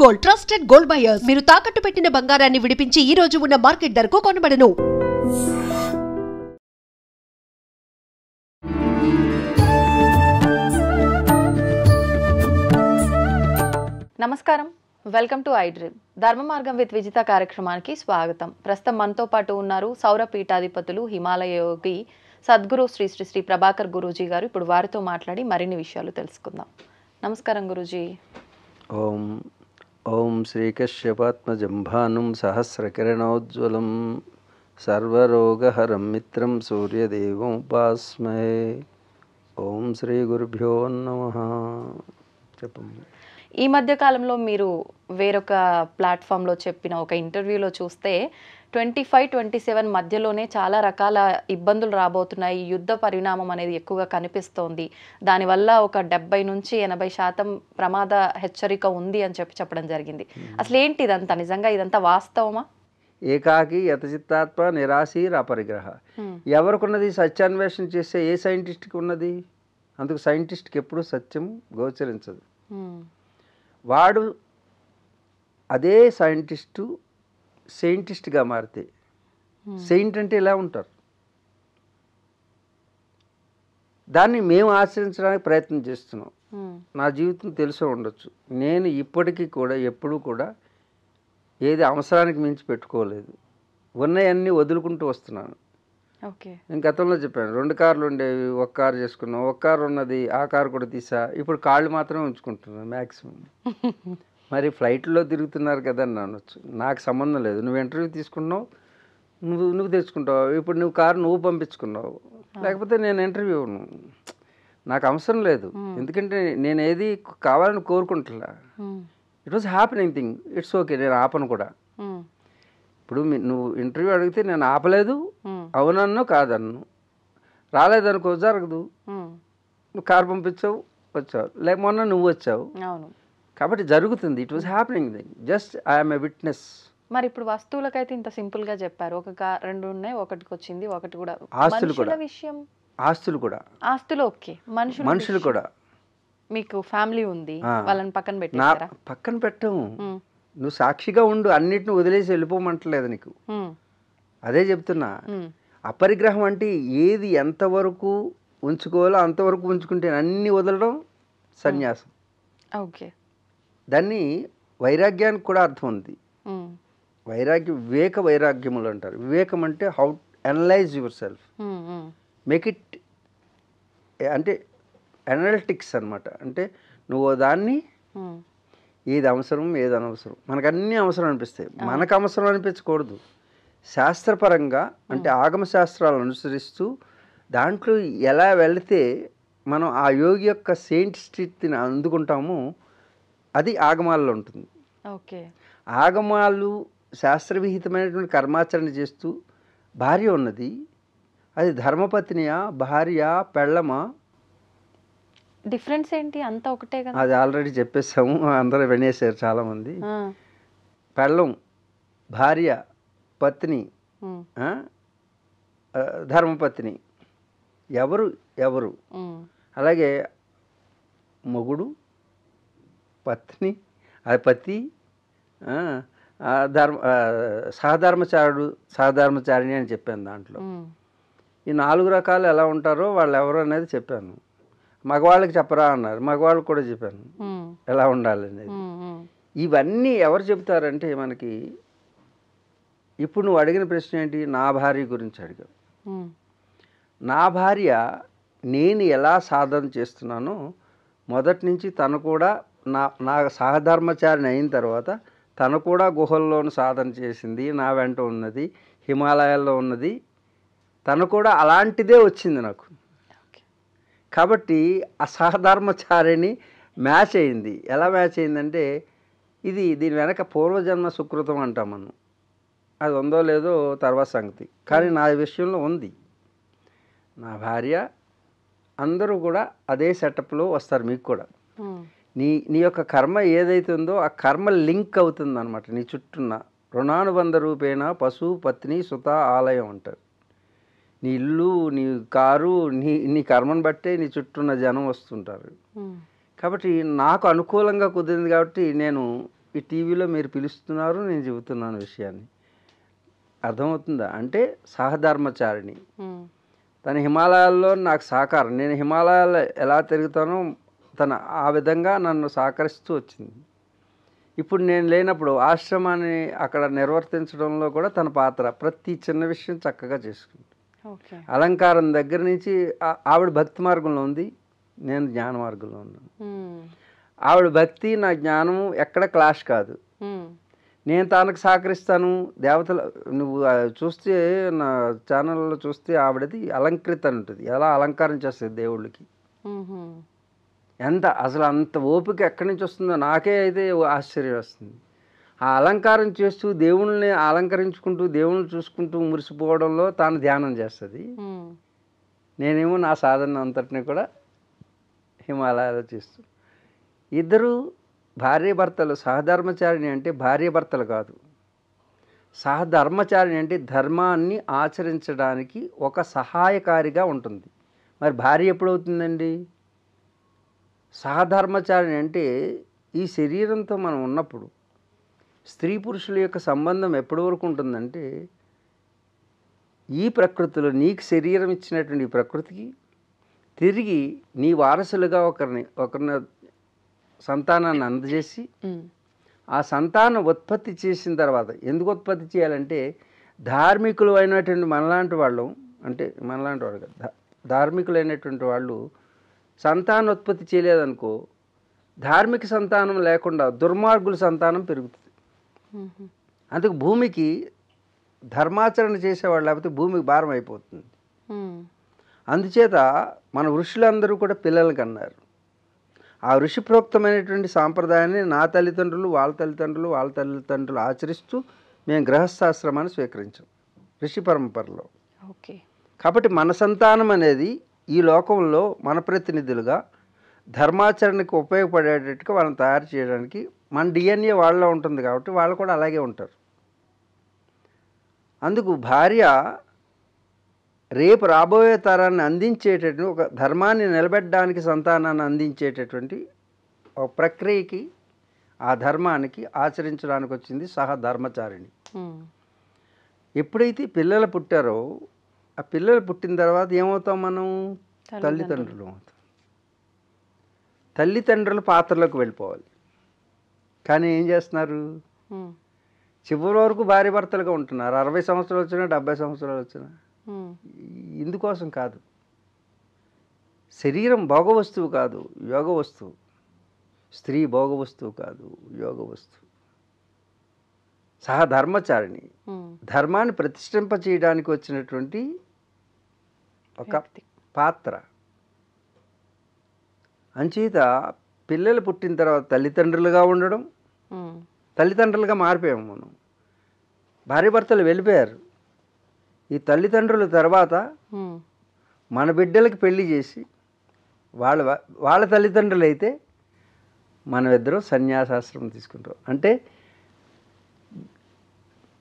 Gold, trusted gold buyers. మీరు తాకట్టు పెట్టిన బంగారాన్ని విడిపించి ఈ రోజు ఉన్న మార్కెట్ ధరకు కొనబడను. నమస్కారం, వెల్కమ్ టు ఐ డ్రీమ్. ధర్మ మార్గం విత్ విజిత కార్యక్రమానికి స్వాగతం. ప్రస్తుతం మనతో పాటు ఉన్నారు సౌర పీఠాధిపతులు హిమాలయ యోగి సద్గురు శ్రీ శ్రీ శ్రీ ప్రభాకర్ గురూజీ గారు. ఇప్పుడు వారితో మాట్లాడి మరిన్ని విషయాలు తెలుసుకుందాం. నమస్కారం గురూజీ. ఓం ఓం శ్రీకశ్యపాత్మజంభానుం సహస్రకిరణోజ్వలం సర్వరోగహరం మిత్రం సూర్యదేవం ఉపాస్మహే. ఓం శ్రీ గురుభ్యో నమః. చెప్పండి. ఈ మధ్య కాలంలో మీరు వేరొక ప్లాట్ఫామ్లో చెప్పిన ఒక ఇంటర్వ్యూలో చూస్తే 25-27 మధ్యలోనే చాలా రకాల ఇబ్బందులు రాబోతున్నాయి, యుద్ధ పరిణామం అనేది ఎక్కువగా కనిపిస్తోంది, దానివల్ల ఒక 70-80% ప్రమాద హెచ్చరిక ఉంది అని చెప్పడం జరిగింది. అసలు ఏంటి ఇదంతా? నిజంగా ఇదంతా వాస్తవమా? ఏకాకి యతచిత్తాత్మ నిరాశీర్ అపరిగ్రహ. ఎవరికున్నది సత్యాన్వేషణ చేసే ఏ సైంటిస్ట్కి ఉన్నది? అందుకు సైంటిస్ట్కి ఎప్పుడు సత్యం గోచరించదు. వాడు అదే సెయింటిస్ట్గా మారితే, సెయింట్ అంటే ఇలా ఉంటారు, దాన్ని మేము ఆచరించడానికి ప్రయత్నం చేస్తున్నాం. నా జీవితం తెలిసే ఉండొచ్చు, నేను ఇప్పటికీ కూడా ఎప్పుడూ కూడా ఏది అవసరానికి మించి పెట్టుకోలేదు. ఉన్నాయన్నీ వదులుకుంటూ వస్తున్నాను. నేను గతంలో చెప్పాను, 2 కార్లు ఉండేవి, 1 కారు చేసుకున్నాం. 1 కారు ఉన్నది, ఆ కారు కూడా తీసా. ఇప్పుడు కాళ్ళు మాత్రమే ఉంచుకుంటున్నాను మ్యాక్సిమం. మరి ఫ్లైట్లో తిరుగుతున్నారు కదా అని అనొచ్చు, నాకు సంబంధం లేదు. నువ్వు ఇంటర్వ్యూ తీసుకున్నావు, నువ్వు తెచ్చుకుంటావు. ఇప్పుడు నువ్వు కారు నువ్వు పంపించుకున్నావు, లేకపోతే నేను ఇంటర్వ్యూ నాకు అవసరం లేదు. ఎందుకంటే నేను ఏది కావాలని కోరుకుంటున్నా. It was happening thing. It's okay, నేను ఆపను కూడా. ఇప్పుడు నువ్వు ఇంటర్వ్యూ అడిగితే నేను ఆపలేదు, అవునన్ను కాదన్ను. రాలేదనుకో జరగదు. నువ్వు కారు పంపించావు, వచ్చావు, లేక మొన్న నువ్వు వచ్చావు, కాబట్టి జరుగుతుంది. It was happening thing. Just I'm a witness. మరి ఇప్పుడు వస్తువులకైతే ఇంత సింపుల్ గా చెప్పారు, 2 ఉన్నాయి, ఒకటికి వచ్చింది, ఒకటి కూడా. ఆస్తులు కూడా, విషయం ఆస్తులు కూడా, ఆస్తులు ఓకే, మనుషులు కూడా. మీకు ఫ్యామిలీ ఉంది, వాళ్ళని పక్కన పెట్టారా? పక్కన పెట్టము. నువ్వు సాక్షిగా ఉండు, అన్నిటిని వదిలేసి వెళ్ళిపోమంటలేదు నీకు. అదే చెప్తున్నా. అపరిగ్రహం అంటే ఏది ఎంతవరకు ఉంచుకోవాలో అంతవరకు ఉంచుకుంటే అన్ని వదలడం సన్యాసం. ఓకే. దాన్ని వైరాగ్యానికి కూడా అర్థం ఉంది. వైరాగ్యం, వివేక వైరాగ్యములు అంటారు. వివేకం అంటే how analyse your self, make it అంటే అనలిటిక్స్ అనమాట. అంటే నువ్వు దాన్ని ఏది అవసరం ఏది అనవసరం, మనకు అన్నీ అవసరం అనిపిస్తాయి, మనకు అవసరం అనిపించకూడదు. శాస్త్రపరంగా అంటే ఆగమ శాస్త్రాలను అనుసరిస్తూ దాంట్లో ఎలా వెళితే మనం ఆ యోగి యొక్క సెయింట్ స్థితిని అందుకుంటామో అది ఆగమాల్లో ఉంటుంది. ఓకే. ఆగమాలు శాస్త్రవిహితమైనటువంటి కర్మాచరణ చేస్తూ భార్య ఉన్నది, అది ధర్మపత్నియా, భార్య, పెళ్ళమా? డిఫరెన్స్ ఏంటి? అంతా ఒకటే కదా. అది ఆల్రెడీ చెప్పేసాము, అందరూ వినేశారు చాలామంది. పెళ్ళం, భార్య, పత్ని, ధర్మపత్ని, ఎవరు. అలాగే మొగుడు, పత్ని, పతి, సహధర్మచారిణి అని చెప్పాను. దాంట్లో ఈ 4 రకాలు ఎలా ఉంటారో వాళ్ళు ఎవరు అనేది చెప్పాను. మగవాళ్ళకి చెప్పరా అన్నారు, మగవాళ్ళకి కూడా చెప్పాను ఎలా ఉండాలి అనేది. ఇవన్నీ ఎవరు చెప్తారంటే మనకి, ఇప్పుడు నువ్వు అడిగిన ప్రశ్న ఏంటి? నా భార్య గురించి అడిగావు. నా భార్య నేను ఎలా సాధన చేస్తున్నానో మొదటి నుంచి తను కూడా నా సహధర్మచారిని అయిన తర్వాత తను కూడా గుహల్లోనూ సాధన చేసింది, నా వెంట ఉన్నది, హిమాలయాల్లో ఉన్నది, తను కూడా అలాంటిదే వచ్చింది నాకు. కాబట్టి ఆ సహధర్మచారిని మ్యాచ్ అయింది. ఎలా మ్యాచ్ అయిందంటే, దీని వెనక పూర్వజన్మ సుకృతం అంటాం మనం. అది ఉందో లేదో తర్వాత సంగతి, కానీ నా విషయంలో ఉంది. నా భార్య, అందరూ కూడా అదే సెటప్లో వస్తారు. మీకు కూడా నీ యొక్క కర్మ ఏదైతే ఉందో ఆ కర్మ లింక్ అవుతుంది అనమాట. నీ చుట్టూన్న రుణానుబంధ రూపేణ పశు పత్ని సుత ఆలయం అంటారు. నీ ఇల్లు, నీ కారు, నీ కర్మను బట్టే నీ చుట్టూన్న జనం వస్తుంటారు. కాబట్టి నాకు అనుకూలంగా కుదిరింది కాబట్టి నేను ఈ టీవీలో మీరు పిలుస్తున్నారు, నేను చెబుతున్నాను విషయాన్ని. అర్థమవుతుందా? అంటే సహధర్మచారిణి. తన హిమాలయాల్లో నాకు సహకారం, నేను హిమాలయాల్లో ఎలా తిరుగుతానో తన ఆ విధంగా నన్ను సహకరిస్తూ వచ్చింది. ఇప్పుడు నేను లేనప్పుడు ఆశ్రమాన్ని అక్కడ నిర్వర్తించడంలో కూడా తన పాత్ర, ప్రతి చిన్న విషయం చక్కగా చేసుకుంది. ఓకే. అలంకారం దగ్గర నుంచి ఆవిడ భక్తి మార్గంలో ఉంది, నేను జ్ఞాన మార్గంలో ఉన్నాను. ఆవిడ భక్తి నా జ్ఞానము ఎక్కడ క్లాష్ కాదు. నేను తనకు సహకరిస్తాను. దేవతలు నువ్వు చూస్తే నా ఛానల్లో చూస్తే ఆవిడది అలంకృత ఉంటుంది, ఎలా అలంకారం చేస్తుంది దేవుళ్ళకి. ఎంత అసలు అంత ఓపిక ఎక్కడి నుంచి వస్తుందో నాకే అయితే ఆశ్చర్యం వస్తుంది. ఆ అలంకారం చేస్తూ దేవుళ్ళని అలంకరించుకుంటూ దేవుళ్ళని చూసుకుంటూ మురిసిపోవడంలో తాను ధ్యానం చేస్తుంది. నేనేమో నా సాధన అంతటిని కూడా హిమాలయాలో చేస్తూ. ఇద్దరు భార్యాభర్తలు. సహధర్మచారిణి అంటే భార్యాభర్తలు కాదు, సహధర్మచారిణి అంటే ధర్మాన్ని ఆచరించడానికి ఒక సహాయకారిగా ఉంటుంది. మరి భార్య ఎప్పుడవుతుందండి? సహధర్మచారిణి అంటే ఈ శరీరంతో మనం ఉన్నప్పుడు స్త్రీ పురుషుల యొక్క సంబంధం ఎప్పటి వరకు ఉంటుందంటే, ఈ ప్రకృతిలో నీకు శరీరం ఇచ్చినటువంటి ఈ ప్రకృతికి తిరిగి నీ వారసులుగా ఒకరిని సంతానాన్ని అందజేసి, ఆ సంతానం ఉత్పత్తి చేసిన తర్వాత, ఎందుకు ఉత్పత్తి చేయాలంటే ధార్మికులు అయినటువంటి మనలాంటి వాళ్ళు, అంటే మనలాంటి వాళ్ళు కాదు, ధార్మికులైనటువంటి వాళ్ళు సంతానోత్పత్తి చేయలేదనుకో, ధార్మిక సంతానం లేకుండా దుర్మార్గుల సంతానం పెరుగుతుంది. అందుకు భూమికి ధర్మాచరణ చేసేవాళ్ళు లేకపోతే భూమికి భారం అయిపోతుంది. అందుచేత మన ఋషులందరూ కూడా పిల్లలు కన్నారు. ఆ ఋషి ప్రోక్తమైనటువంటి సాంప్రదాయాన్ని నా తల్లిదండ్రులు, వాళ్ళ తల్లిదండ్రులు, వాళ్ళ తల్లిదండ్రులు ఆచరిస్తూ మేము గృహస్థాశ్రమాన్ని స్వీకరించాం ఋషి పరంపరలో. ఓకే. కాబట్టి మన సంతానం అనేది ఈ లోకంలో మన ప్రతినిధులుగా ధర్మాచరణకి ఉపయోగపడేటట్టుగా వాళ్ళని తయారు చేయడానికి మన డిఎన్ఏ వాళ్ళలో ఉంటుంది కాబట్టి వాళ్ళు కూడా అలాగే ఉంటారు. అందుకు భార్య రేపు రాబోయే తరాన్ని అందించేటటువంటి ఒక ధర్మాన్ని నిలబెట్టడానికి సంతానాన్ని అందించేటటువంటి ఒక ప్రక్రియకి, ఆ ధర్మానికి ఆచరించడానికి వచ్చింది సహధర్మచారిణి. ఎప్పుడైతే పిల్లలు పుట్టారో, ఆ పిల్లలు పుట్టిన తర్వాత ఏమవుతాం మనం? తల్లిదండ్రులు అవుతాం. తల్లిదండ్రుల పాత్రలోకి వెళ్ళిపోవాలి. కానీ ఏం చేస్తున్నారు? చివరి వరకు భార్య భర్తలుగా ఉంటున్నారు. 60 సంవత్సరాలు వచ్చినా 70 సంవత్సరాలు వచ్చినా. ఇందుకోసం కాదు. శరీరం భోగ వస్తువు కాదు, యోగ వస్తువు. స్త్రీ భోగ వస్తువు కాదు, యోగ వస్తువు. సహధర్మచారిణి, ధర్మాన్ని ప్రతిష్ఠింప చేయడానికి వచ్చినటువంటి ఒక పాత్ర. అంచేత పిల్లలు పుట్టిన తర్వాత తల్లిదండ్రులుగా ఉండడం, తల్లిదండ్రులుగా మారిపోయాము మనం. భార్యాభర్తలు వెళ్ళిపోయారు. ఈ తల్లిదండ్రుల తర్వాత మన బిడ్డలకి పెళ్లి చేసి వాళ్ళ తల్లిదండ్రులు అయితే మనమిద్దరం సన్యాసాశ్రమం తీసుకుంటాం. అంటే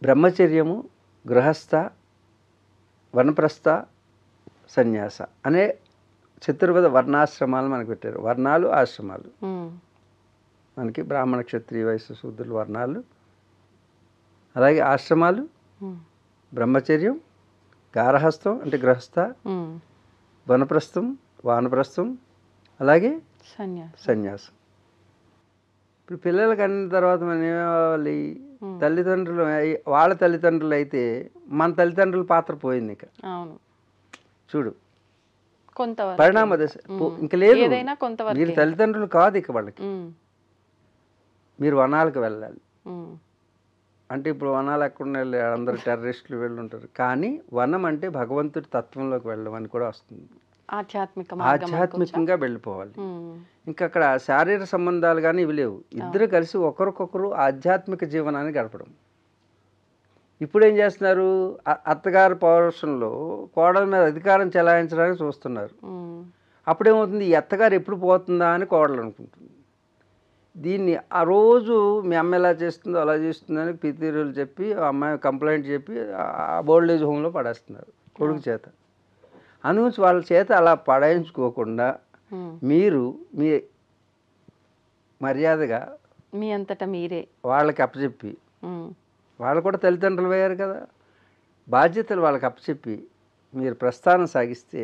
బ్రహ్మచర్యము, గృహస్థ, వనప్రస్థ, సన్యాస అనే చతుర్విధ వర్ణాశ్రమాలు మనకు పెట్టారు. వర్ణాలు, ఆశ్రమాలు. మనకి బ్రాహ్మణ, క్షత్రియ, వైశ్య, శూద్రుల వర్ణాలు, అలాగే ఆశ్రమాలు, బ్రహ్మచర్యం, గారహస్థం అంటే గృహస్థ, వనప్రస్థం, వానప్రస్థం, అలాగే సన్యాసం. ఇప్పుడు పిల్లలకి అన్న తర్వాత మనం ఏమవ్వాలి? తల్లిదండ్రులు, వాళ్ళ తల్లిదండ్రులు అయితే మన తల్లిదండ్రుల పాత్ర పోయింది. ఇక చూడు పరిణామ దశ ఇంక లేదు. మీరు తల్లిదండ్రులు కాదు ఇక వాళ్ళకి. మీరు వనాలకు వెళ్ళాలి. అంటే ఇప్పుడు వనాలు ఎక్కడ వెళ్ళి అందరు టెర్రరిస్టులు వెళ్ళుంటారు. కానీ వనం అంటే భగవంతుడి తత్వంలోకి వెళ్ళడం అని కూడా వస్తుంది. ఆధ్యాత్మికంగా వెళ్ళిపోవాలి. ఇంకా అక్కడ శారీరక సంబంధాలు కానీ ఇవి లేవు. ఇద్దరు కలిసి ఒకరికొకరు ఆధ్యాత్మిక జీవనాన్ని గడపడం. ఇప్పుడు ఏం చేస్తున్నారు? అత్తగారి పౌరుషంలో కోడల మీద అధికారం చెలాయించడానికి చూస్తున్నారు. అప్పుడేమవుతుంది? ఈ అత్తగారు ఎప్పుడు పోతుందా అని కోడలు అనుకుంటుంది. దీన్ని ఆ రోజు మీ అమ్మ ఎలా చేస్తుందో అలా చేస్తుందని పితీరులు చెప్పి అమ్మాయి కంప్లైంట్ చెప్పి ఓల్డ్ ఏజ్ హోమ్లో పడేస్తున్నారు కొడుకు చేత. అందుగురించి వాళ్ళ చేత అలా పడాయించుకోకుండా మీరు మీ మర్యాదగా మీ అంతటా మీరే. వాళ్ళకి అప్పచెప్పి, ఉమ్, వాళ్ళు కూడా తల్లిదండ్రులు అయ్యారు కదా, బాధ్యతలు వాళ్ళకి అప్పచెప్పి మీరు ప్రస్థానం సాగిస్తే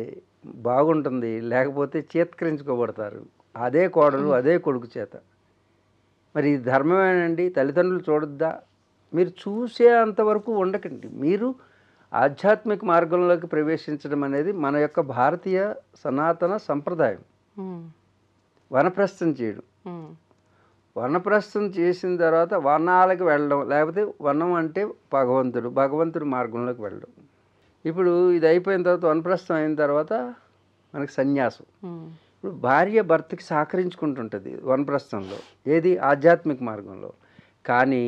బాగుంటుంది, లేకపోతే చేత్కరించుకోబడతారు అదే కోడలు అదే కొడుకు చేత. మరి ఇది ధర్మమేనండి, తల్లిదండ్రులు చూడొద్దా? మీరు చూసే అంతవరకు ఉండకండి. మీరు ఆధ్యాత్మిక మార్గంలోకి ప్రవేశించడం అనేది మన యొక్క భారతీయ సనాతన సంప్రదాయం. ఉమ్, వనప్రస్థం చేయడం, ఉమ్, వనప్రస్థం చేసిన తర్వాత వనాలకు వెళ్ళడం, లేకపోతే వనం అంటే భగవంతుడు, భగవంతుడి మార్గంలోకి వెళ్ళడం. ఇప్పుడు ఇది అయిపోయిన తర్వాత వనప్రస్థం అయిన తర్వాత మనకి సన్యాసం. ఉమ్, ఇప్పుడు భార్య భర్తకి సహకరించుకుంటుంటుంది వనప్రస్థంలో, ఏది ఆధ్యాత్మిక మార్గంలో. కానీ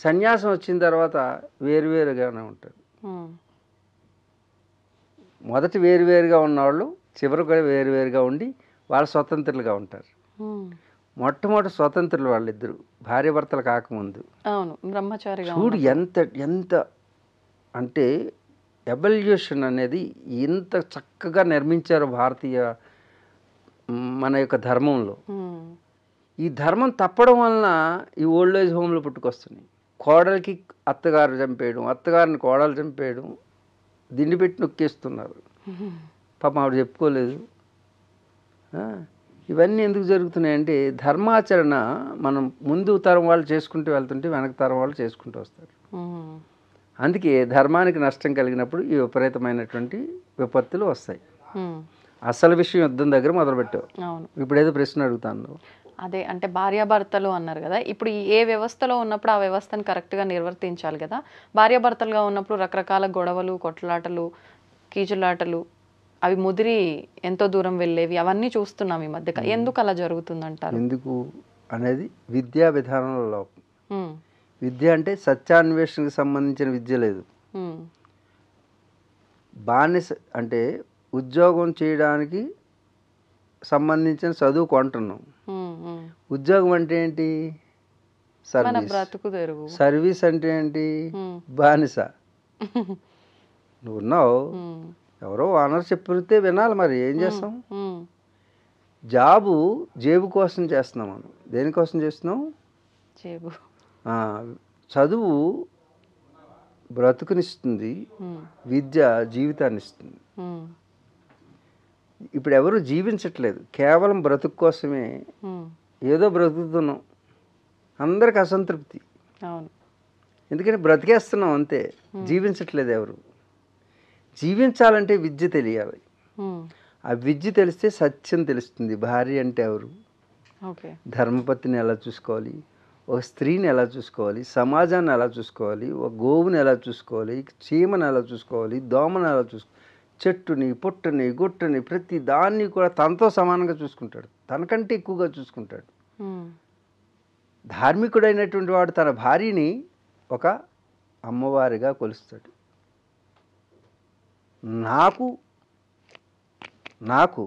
సన్యాసం వచ్చిన తర్వాత వేరువేరుగానే ఉంటారు. ఉమ్, మొదట వేరువేరుగా ఉన్నవాళ్ళు చివరి కూడా వేరువేరుగా ఉండి వాళ్ళు స్వతంత్రులుగా ఉంటారు. ఉమ్. మొట్టమొదటి స్వతంత్రులు వాళ్ళిద్దరు భార్యాభర్తలు కాకముందు. అవును, బ్రహ్మచారిగా చూడు ఉన్నప్పుడు. ఎంత ఎంత అంటే ఎవల్యూషన్ అనేది ఎంత చక్కగా నిర్మించారు భారతీయ మన యొక్క ధర్మంలో. ఉమ్, ఈ ధర్మం తప్పడం వలన ఈ ఓల్డ్ ఏజ్ హోమ్లు పుట్టుకొస్తున్నాయి. కోడలికి అత్తగారు చంపేయడం, అత్తగారిని కోడలు చంపేయడం, దిండి పెట్టి నొక్కేస్తున్నారు. పాపం ఆవిడ చెప్పుకోలేదు. ఆ, ఇవన్నీ ఎందుకు జరుగుతున్నాయంటే ధర్మాచరణ మనం ముందు తరం వాళ్ళు చేసుకుంటూ వెళ్తుంటే వెనక తరం వాళ్ళు చేసుకుంటూ వస్తారు. ఉమ్, అందుకే ధర్మానికి నష్టం కలిగినప్పుడు ఈ విపరీతమైనటువంటి విపత్తులు వస్తాయి. ఉమ్. అసలు విషయం యుద్ధం దగ్గర మొదలుపెట్టావు. అవును, ఇప్పుడు ఏదో ప్రశ్న అడుగుతాను. అదే అంటే భార్యాభర్తలు అన్నారు కదా, ఇప్పుడు ఏ వ్యవస్థలో ఉన్నప్పుడు ఆ వ్యవస్థను కరెక్ట్గా నిర్వర్తించాలి కదా. భార్యాభర్తలుగా ఉన్నప్పుడు రకరకాల గొడవలు, కొట్లాటలు, కీచులాటలు అవి ముదిరి ఎంతో దూరం వెళ్ళేవి అవన్నీ చూస్తున్నాం ఈ మధ్య. ఎందుకు అలా జరుగుతుందంటారు? ఎందుకు అనేది విద్యా విధానంలో లోపం. ఉమ్, విద్య అంటే సత్యాన్వేషణకు సంబంధించిన విద్య లేదు. ఉమ్, బానిస అంటే ఉద్యోగం చేయడానికి సంబంధించిన చదువు కొంటున్నాం. ఉమ్, ఉమ్. ఉద్యోగం అంటే ఏంటి? మన సర్వీస్. బ్రతుకు తెరుగు. సర్వీస్ అంటే ఏంటి? ఉమ్, బానిస. నువ్వు ఉన్నావు, ఉమ్, ఎవరో ఓనర్ చెప్పితే వినాలి, మరి ఏం చేస్తాం? ఉమ్, జాబు జేబు కోసం చేస్తున్నాం మనం. దేనికోసం చేస్తున్నాం? చేబు. ఆ, చదువు బ్రతుకునిస్తుంది, ఉమ్, విద్య జీవితాన్ని ఇస్తుంది. ఉమ్, ఇప్పుడు ఎవరు జీవించట్లేదు, కేవలం బ్రతుకు కోసమే ఉమ్. ఏదో బ్రతుకుతున్నాం. అందరికి అసంతృప్తి, అవును. ఎందుకంటే బ్రతికేస్తున్నాం అంతే, జీవించట్లేదు ఎవరు. జీవించాలంటే విద్య తెలియాలి. ఉమ్, ఆ విద్య తెలిస్తే సత్యం తెలుస్తుంది. భార్య అంటే ఎవరు, ఓకే. ధర్మపత్నిని ఎలా చూసుకోవాలి, ఒక స్త్రీని ఎలా చూసుకోవాలి, సమాజాన్ని ఎలా చూసుకోవాలి, ఒక గోవుని ఎలా చూసుకోవాలి, చీమను ఎలా చూసుకోవాలి, దోమను ఎలా చూసుకోవాలి, చెట్టుని పుట్టని గుట్టని ప్రతి దాన్ని కూడా తనతో సమానంగా చూసుకుంటాడు, తనకంటే ఎక్కువగా చూసుకుంటాడు. ఉమ్, ధార్మికుడైనటువంటి వాడు తన భార్యని ఒక అమ్మవారిగా కొలుస్తాడు. నాకు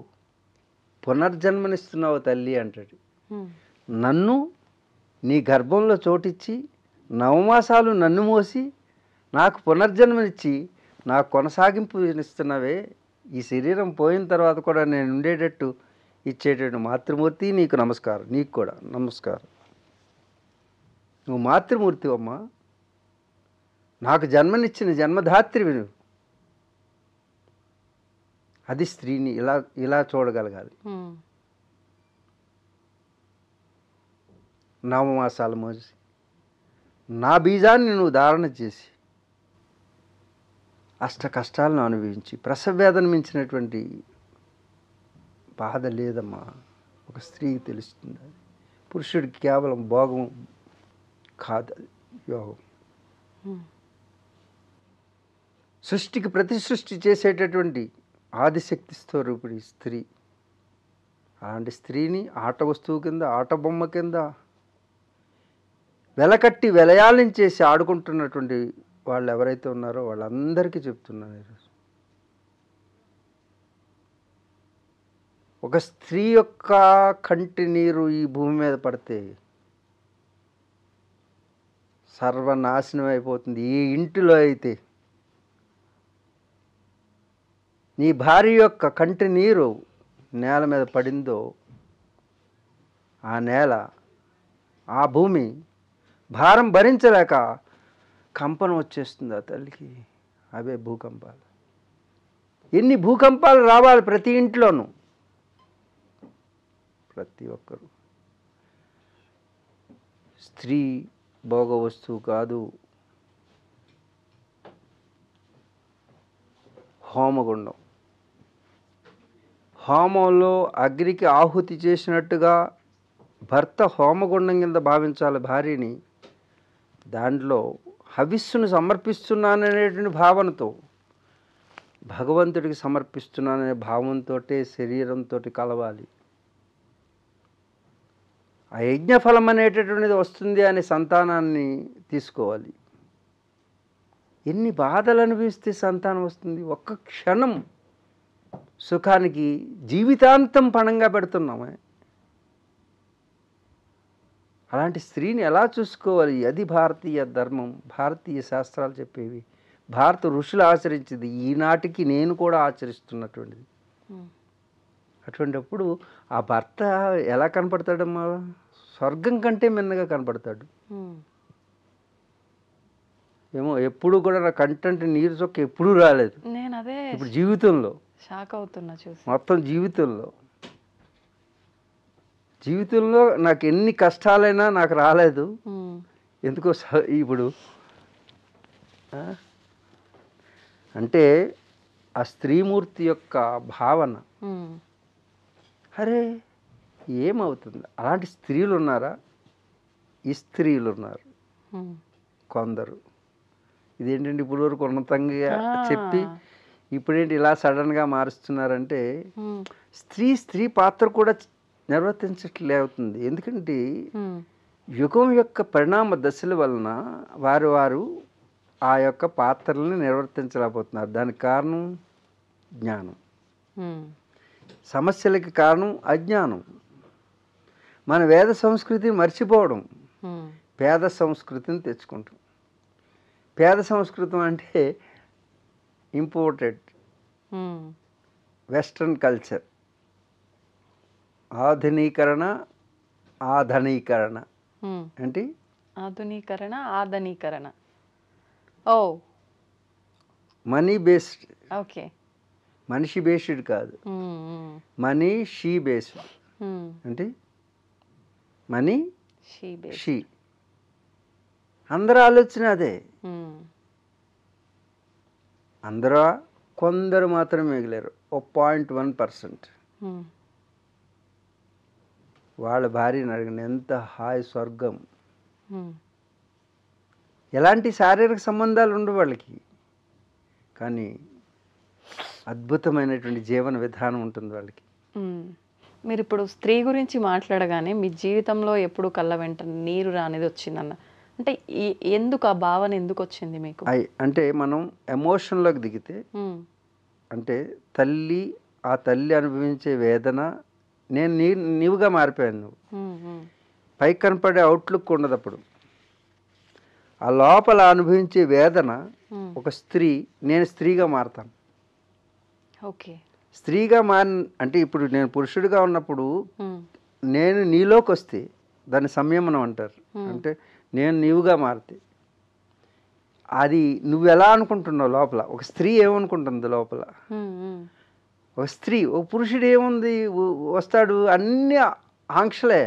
పునర్జన్మనిస్తున్నావు తల్లి అంటాడు. ఉమ్, నన్ను నీ గర్భంలో చోటిచ్చి నవమాసాలు నన్ను మోసి నాకు పునర్జన్మనిచ్చి నాకు కొనసాగింపునిస్తున్నావే, ఈ శరీరం పోయిన తర్వాత కూడా నేను ఉండేటట్టు ఇచ్చేటట్టు మాతృమూర్తి నీకు నమస్కారం, నీకు కూడా నమస్కారం. నువ్వు మాతృమూర్తి అమ్మా, నాకు జన్మనిచ్చిన జన్మధాత్రివి నువ్వు. అది స్త్రీని ఇలా చూడగలగాలి. ఉమ్, నవమాసాలు మోసి నా బీజాన్ని నువ్వు ధారణ చేసి అష్ట కష్టాలను అనుభవించి ప్రసవేదన మించినటువంటి బాధ లేదమ్మా, ఒక స్త్రీకి తెలుస్తుంది. అది పురుషుడికి కేవలం భోగం కాదు, అది యోగం. ఉమ్, సృష్టికి ప్రతి సృష్టి చేసేటటువంటి ఆదిశక్తి స్వరూపిణి స్త్రీ. అలాంటి స్త్రీని ఆట వస్తువు కింద, ఆట బొమ్మ కింద వెలకట్టి వెలయాలించేసి ఆడుకుంటున్నటువంటి వాళ్ళు ఎవరైతే ఉన్నారో వాళ్ళందరికీ చెప్తున్నాను ఈరోజు, ఒక స్త్రీ యొక్క కంటి నీరు ఈ భూమి మీద పడితే సర్వనాశనం అయిపోతుంది. ఈ ఇంటిలో అయితే నీ భార్య యొక్క కంటి నీరు నేల మీద పడిందో ఆ నేల ఆ భూమి భారం భరించలేక కంపనం వచ్చేస్తుంది ఆ తల్లికి. అవే భూకంపాలు. ఎన్ని భూకంపాలు రావాలి ప్రతి ఇంట్లోనూ. ప్రతి ఒక్కరు. స్త్రీ భోగ వస్తువు కాదు. హోమగుండం. హోమంలో అగ్నికి ఆహుతి చేసినట్టుగా భర్త హోమగుండం కింద భావించాలి భార్యని. దాంట్లో హవిస్సును సమర్పిస్తున్నాననేటువంటి భావనతో, భగవంతుడికి సమర్పిస్తున్నాననే భావంతో శరీరంతో కలవాలి. ఆ యజ్ఞఫలం అనేటటువంటిది వస్తుంది అనే సంతానాన్ని తీసుకోవాలి. ఎన్ని బాధలు అనుభవిస్తే సంతానం వస్తుంది? ఒక్క క్షణం సుఖానికి జీవితాంతం పణంగా పెడుతున్నామే. అలాంటి స్త్రీని ఎలా చూసుకోవాలి? అది భారతీయ ధర్మం, భారతీయ శాస్త్రాలు చెప్పేవి, భారత ఋషులు ఆచరించింది, ఈనాటికి నేను కూడా ఆచరిస్తున్నటువంటిది. అటువంటిప్పుడు ఆ భర్త ఎలా కనపడతాడమ్మా? స్వర్గం కంటే మిన్నగా కనపడతాడు. ఏమో ఎప్పుడు కూడా నా కంటెంట్ నీరు చొక్క ఎప్పుడూ రాలేదు. నేను అదే ఇప్పుడు జీవితంలో షాక్ అవుతున్నా చూసి. మొత్తం జీవితంలో నాకు ఎన్ని కష్టాలైనా నాకు రాలేదు. ఎందుకో ఇప్పుడు అంటే ఆ స్త్రీమూర్తి యొక్క భావన. అరే ఏమవుతుంది? అలాంటి స్త్రీలు ఉన్నారా? ఈ స్త్రీలు ఉన్నారు కొందరు. ఇదేంటంటే ఇప్పుడు వరకు ఉన్నతంగా చెప్పి ఇప్పుడేంటి ఇలా సడన్గా మారుస్తున్నారంటే స్త్రీ పాత్ర కూడా నిర్వర్తించట్లేవుతుంది. ఎందుకంటే యుగం యొక్క పరిణామ దశల వలన వారు ఆ యొక్క పాత్రలను నిర్వర్తించలేకపోతున్నారు. దానికి కారణం జ్ఞానం, సమస్యలకి కారణం అజ్ఞానం. మన వేద సంస్కృతిని మర్చిపోవడం, పేద సంస్కృతిని తెచ్చుకుంటాం. పేద సంస్కృతం అంటే ఇంపోర్టెడ్ వెస్ట్రన్ కల్చర్, ఆధునీకరణ అంటే ఆధునీకరణ. ఓ మనీ బేస్డ్. ఓకే. మనిషి బేస్డ్ కాదు, మనీ షీ బేస్డ్. అంటే మనీ షీ. అందరూ ఆలోచన అదే. అందరూ కొందరు మాత్రం మిగిలారు, 0.1%. వాళ్ళ భార్యని అడిగిన ఎంత హాయ్ స్వర్గం. ఎలాంటి శారీరక సంబంధాలు ఉండవు వాళ్ళకి, కానీ అద్భుతమైనటువంటి జీవన విధానం ఉంటుంది వాళ్ళకి. మీరు ఇప్పుడు స్త్రీ గురించి మాట్లాడగానే మీ జీవితంలో ఎప్పుడు కళ్ళ వెంట నీరు రానిది వచ్చిందన్న అంటే ఎందుకు ఆ భావన ఎందుకు వచ్చింది మీకు? అంటే మనం ఎమోషన్లోకి దిగితే అంటే ఆ తల్లి అనుభవించే వేదన, నేను నీవుగా మారిపోయాను. నువ్వు పైకి కనపడే అవుట్లుక్ ఉండదు. అప్పుడు ఆ లోపల అనుభవించే వేదన ఒక స్త్రీ, నేను స్త్రీగా మారతాను. ఓకే. స్త్రీగా అంటే ఇప్పుడు నేను పురుషుడిగా ఉన్నప్పుడు నేను నీలోకి వస్తే దాన్ని సంయమనం అంటారు. అంటే నేను నీవుగా మారితే అది నువ్వు ఎలా అనుకుంటున్నావు లోపల, ఒక స్త్రీ ఏమనుకుంటుంది లోపల, ఒక స్త్రీ, ఒక పురుషుడు ఏముంది వస్తాడు, అన్ని ఆంక్షలే.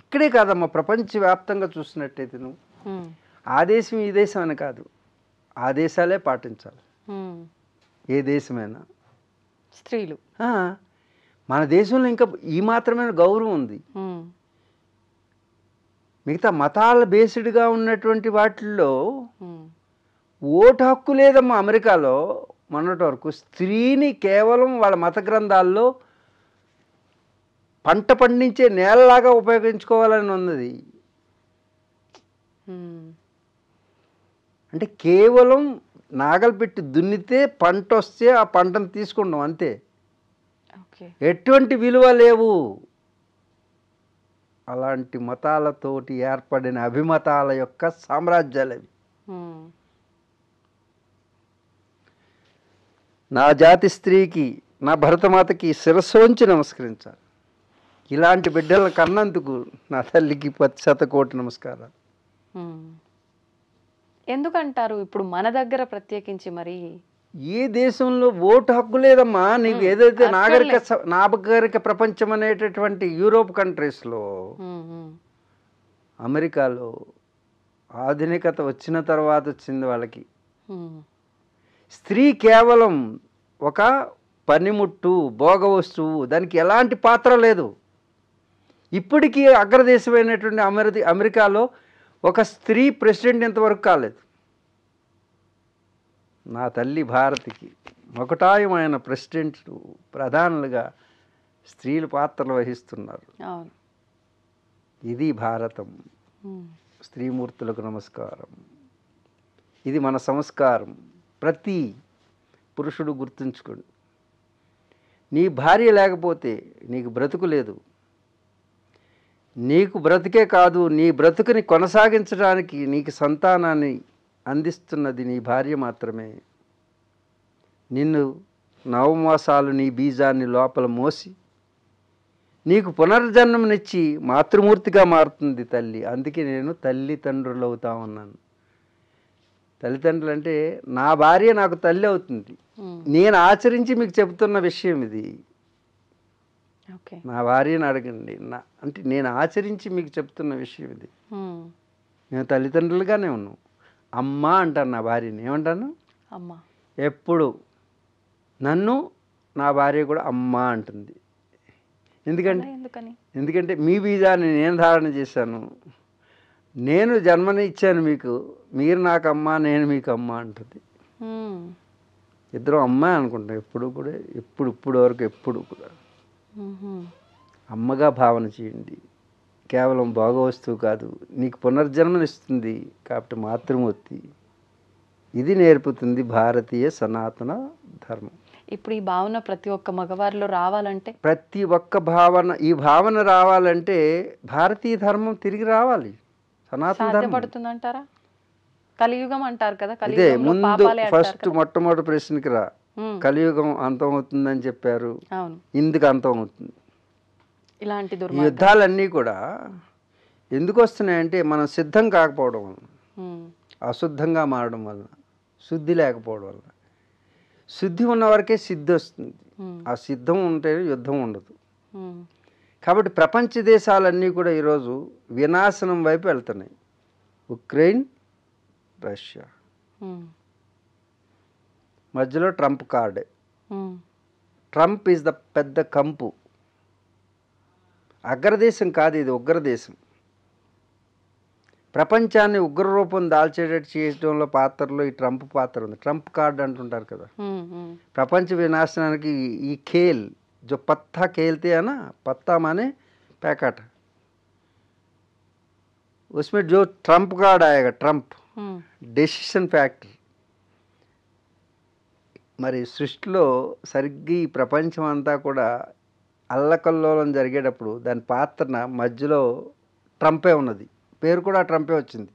ఇక్కడే కాదమ్మా, ప్రపంచవ్యాప్తంగా చూసినట్టయితే నువ్వు ఆ దేశం ఈ దేశం అని కాదు, ఆ దేశాలే పాటించాలి. ఏ దేశమైనా స్త్రీలు, మన దేశంలో ఇంకా ఈ మాత్రమైన గౌరవం ఉంది. మిగతా మతాల బేస్డ్గా ఉన్నటువంటి వాటిల్లో ఓటు హక్కు లేదమ్మా. అమెరికాలో మొన్నటి వరకు స్త్రీని కేవలం వాళ్ళ మత గ్రంథాల్లో పంట పండించే నేలలాగా ఉపయోగించుకోవాలని ఉన్నది. అంటే కేవలం నాగలు పెట్టి దున్నితే పంట వస్తే ఆ పంటను తీసుకుంటాం అంతే, ఎటువంటి విలువ లేవు. అలాంటి మతాలతోటి ఏర్పడిన అభిమతాల యొక్క సామ్రాజ్యాలు అవి. నా జాతి స్త్రీకి, నా భరతమాతకి శిరస్సు వంచి నమస్కరించాలి. ఇలాంటి బిడ్డల కన్నందుకు నా తల్లికి 10,000,000,000 నమస్కారాలు. ఎందుకంటారు ఇప్పుడు మన దగ్గర ప్రత్యేకించి మరి? ఏ దేశంలో ఓటు హక్కు లేదమ్మా నీకు. ఏదైతే నాగరిక ప్రపంచం అనేటటువంటి యూరోప్ కంట్రీస్లో, అమెరికాలో ఆధునికత వచ్చిన తర్వాత వచ్చింది వాళ్ళకి. స్త్రీ కేవలం ఒక పనిముట్టు, భోగ వస్తువు, దానికి ఎలాంటి పాత్ర లేదు. ఇప్పటికీ అగ్రదేశమైనటువంటి అమెరికాలో ఒక స్త్రీ ప్రెసిడెంట్ ఇంతవరకు కాలేదు. నా తల్లి భారతికి ఒకటాయమైన ప్రెసిడెంట్లు, ప్రధానులుగా స్త్రీలు పాత్రలు వహిస్తున్నారు. ఇది భారతం. స్త్రీమూర్తులకు నమస్కారం. ఇది మన సంస్కారం. ప్రతి పురుషుడు గుర్తుంచుకోండి, నీ భార్య లేకపోతే నీకు బ్రతుకు లేదు. నీకు బ్రతుకే కాదు, నీ బ్రతుకుని కొనసాగించడానికి నీకు సంతానాన్ని అందిస్తున్నది నీ భార్య మాత్రమే. నిన్ను నవమాసాలు నీ బీజాన్ని లోపల మోసి నీకు పునర్జన్మనిచ్చి మాతృమూర్తిగా మారుతుంది తల్లి. అందుకే నేను తల్లిదండ్రులు అవుతా ఉన్నాను. తల్లిదండ్రులు అంటే నా భార్య నాకు తల్లి అవుతుంది. నేను ఆచరించి మీకు చెబుతున్న విషయం ఇది. నా భార్యని అడగండి. అంటే నేను ఆచరించి మీకు చెప్తున్న విషయం ఇది. నేను తల్లిదండ్రులుగానే ఉన్నాను. అమ్మ అంటాను నా భార్యని. ఏమంటాను? అమ్మ. ఎప్పుడు నన్ను నా భార్య కూడా అమ్మ అంటుంది. ఎందుకంటే మీ బీజాన్ని నేను ధారణ చేశాను. నేను జన్మని ఇచ్చాను మీకు. మీరు నాకు అమ్మ, నేను మీకు అమ్మ అంటుంది. ఇద్దరు అమ్మ అనుకుంటాం ఎప్పుడు కూడా. ఇప్పుడు వరకు ఎప్పుడు కూడా అమ్మగా భావన చేయండి. కేవలం భోగ వస్తువు కాదు, నీకు పునర్జన్మనిస్తుంది. కాబట్టి మాతృమూర్తి. ఇది నేర్పుతుంది భారతీయ సనాతన ధర్మం. ఇప్పుడు ఈ భావన ప్రతి ఒక్క మగవారిలో రావాలంటే, ఈ భావన రావాలంటే భారతీయ ధర్మం తిరిగి రావాలి. సనాతన ధర్మం పడుతుందంటారా? కలియుగం అంటారు కదా, ఇదే ముందు ఫస్ట్ మొట్టమొదటి ప్రశ్నకి రా. కలియుగం అంతం అవుతుందని చెప్పారు. ఇందుకు అంతం అవుతుంది. ఇలాంటి యుద్ధాలన్నీ కూడా ఎందుకు వస్తున్నాయంటే మనం సిద్ధం కాకపోవడం వలన, అశుద్ధంగా మారడం వలన, శుద్ధి లేకపోవడం వలన. శుద్ధి ఉన్న వరకే సిద్ధి వస్తుంది. ఆ సిద్ధం ఉంటే యుద్ధం ఉండదు. కాబట్టి ప్రపంచ దేశాలన్నీ కూడా ఈరోజు వినాశనం వైపు వెళ్తున్నాయి. ఉక్రెయిన్, రష్యా, మధ్యలో ట్రంప్ కార్డే. ట్రంప్ ఈజ్ ద పెద్ద కంపు. అగ్రదేశం కాదు ఇది, ఉగ్రదేశం. ప్రపంచాన్ని ఉగ్రరూపం దాల్చేటట్టు చేయడంలో పాత్రలో ఈ ట్రంప్ పాత్ర ఉంది. ట్రంప్ కార్డ్ అంటుంటారు కదా. ప్రపంచ వినాశనానికి ఈ ఖేల్ जो पत्ता खेलते हैं ना, पत्ता माने पैकेट, उसमें जो ट्रम्प कार्ड आएगा, ट्रम्प డెసిషన్ ఫ్యాక్టర్. మరి సృష్టిలో సరిగ్గా ఈ ప్రపంచం అంతా కూడా అల్లకల్లోలం జరిగేటప్పుడు దాని పాత్రన మధ్యలో ట్రంపే ఉన్నది. పేరు కూడా ట్రంపే వచ్చింది.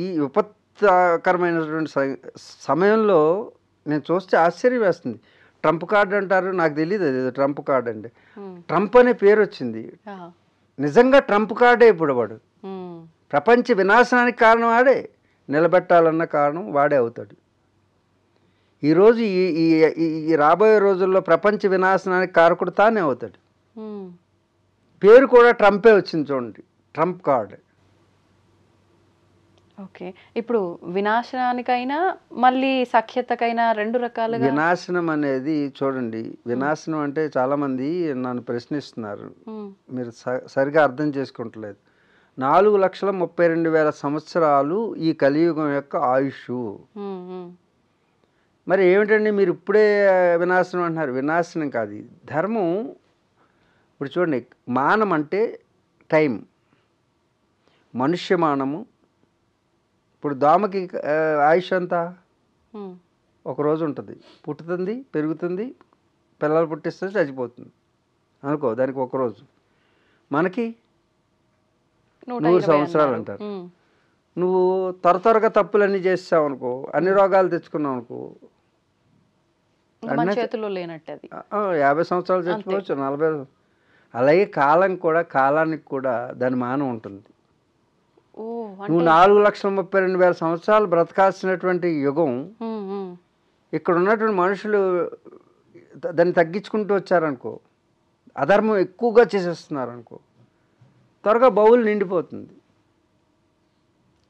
ఈ విపత్కరమైనటువంటి సమయంలో నేను చూస్తే ఆశ్చర్యం వేస్తుంది. ట్రంప్ కార్డు అంటారు, నాకు తెలియదు అది ట్రంప్ కార్డు అంటే. ట్రంప్ అనే పేరు వచ్చింది. నిజంగా ట్రంప్ కార్డే ఇప్పుడు వాడు. ప్రపంచ వినాశనానికి కారణం వాడే, నిలబెట్టాలన్న కారణం వాడే అవుతాడు. ఈరోజు ఈ రాబోయే రోజుల్లో ప్రపంచ వినాశనానికి కారకుడు తానే అవుతాడు. పేరు కూడా ట్రంపే వచ్చింది చూడండి, ట్రంప్ కార్డ్. ఓకే, ఇప్పుడు వినాశనానికైనా మళ్ళీ సఖ్యతకైనా రెండు రకాలుగా. వినాశనం అనేది చూడండి, వినాశనం అంటే చాలామంది నన్ను ప్రశ్నిస్తున్నారు, మీరు సరిగా అర్థం చేసుకుంటలేదు. 4,32,000 సంవత్సరాలు ఈ కలియుగం యొక్క ఆయుష్. మరి ఏమిటండి మీరు ఇప్పుడే వినాశనం అంటున్నారు? వినాశనం కాదు, ధర్మం. ఇప్పుడు చూడండి, మానం అంటే టైం, మనుష్యమానము. ఇప్పుడు దోమకి ఆయుష్ అంతా ఒకరోజు ఉంటుంది. పుట్టుతుంది, పెరుగుతుంది, పిల్లలు పుట్టిస్తుంది, చచ్చిపోతుంది అనుకో, దానికి ఒకరోజు. మనకి 100 సంవత్సరాలు అంటారు. నువ్వు త్వరగా తప్పులన్నీ చేసావు అనుకో, అన్ని రోగాలు తెచ్చుకున్నావు అనుకో, మన చేతుల్లో లేనట్టు అది. 50 సంవత్సరాలు చచ్చిపోవచ్చు, 40. అలాగే కాలానికి కూడా దాని మానం ఉంటుంది. నువ్వు 4,32,000 సంవత్సరాలు బ్రతకాల్సినటువంటి యుగం ఇక్కడ ఉన్నటువంటి మనుషులు దాన్ని తగ్గించుకుంటూ వచ్చారనుకో, అధర్మం ఎక్కువగా చేసేస్తున్నారు అనుకో, త్వరగా బౌల్ నిండిపోతుంది.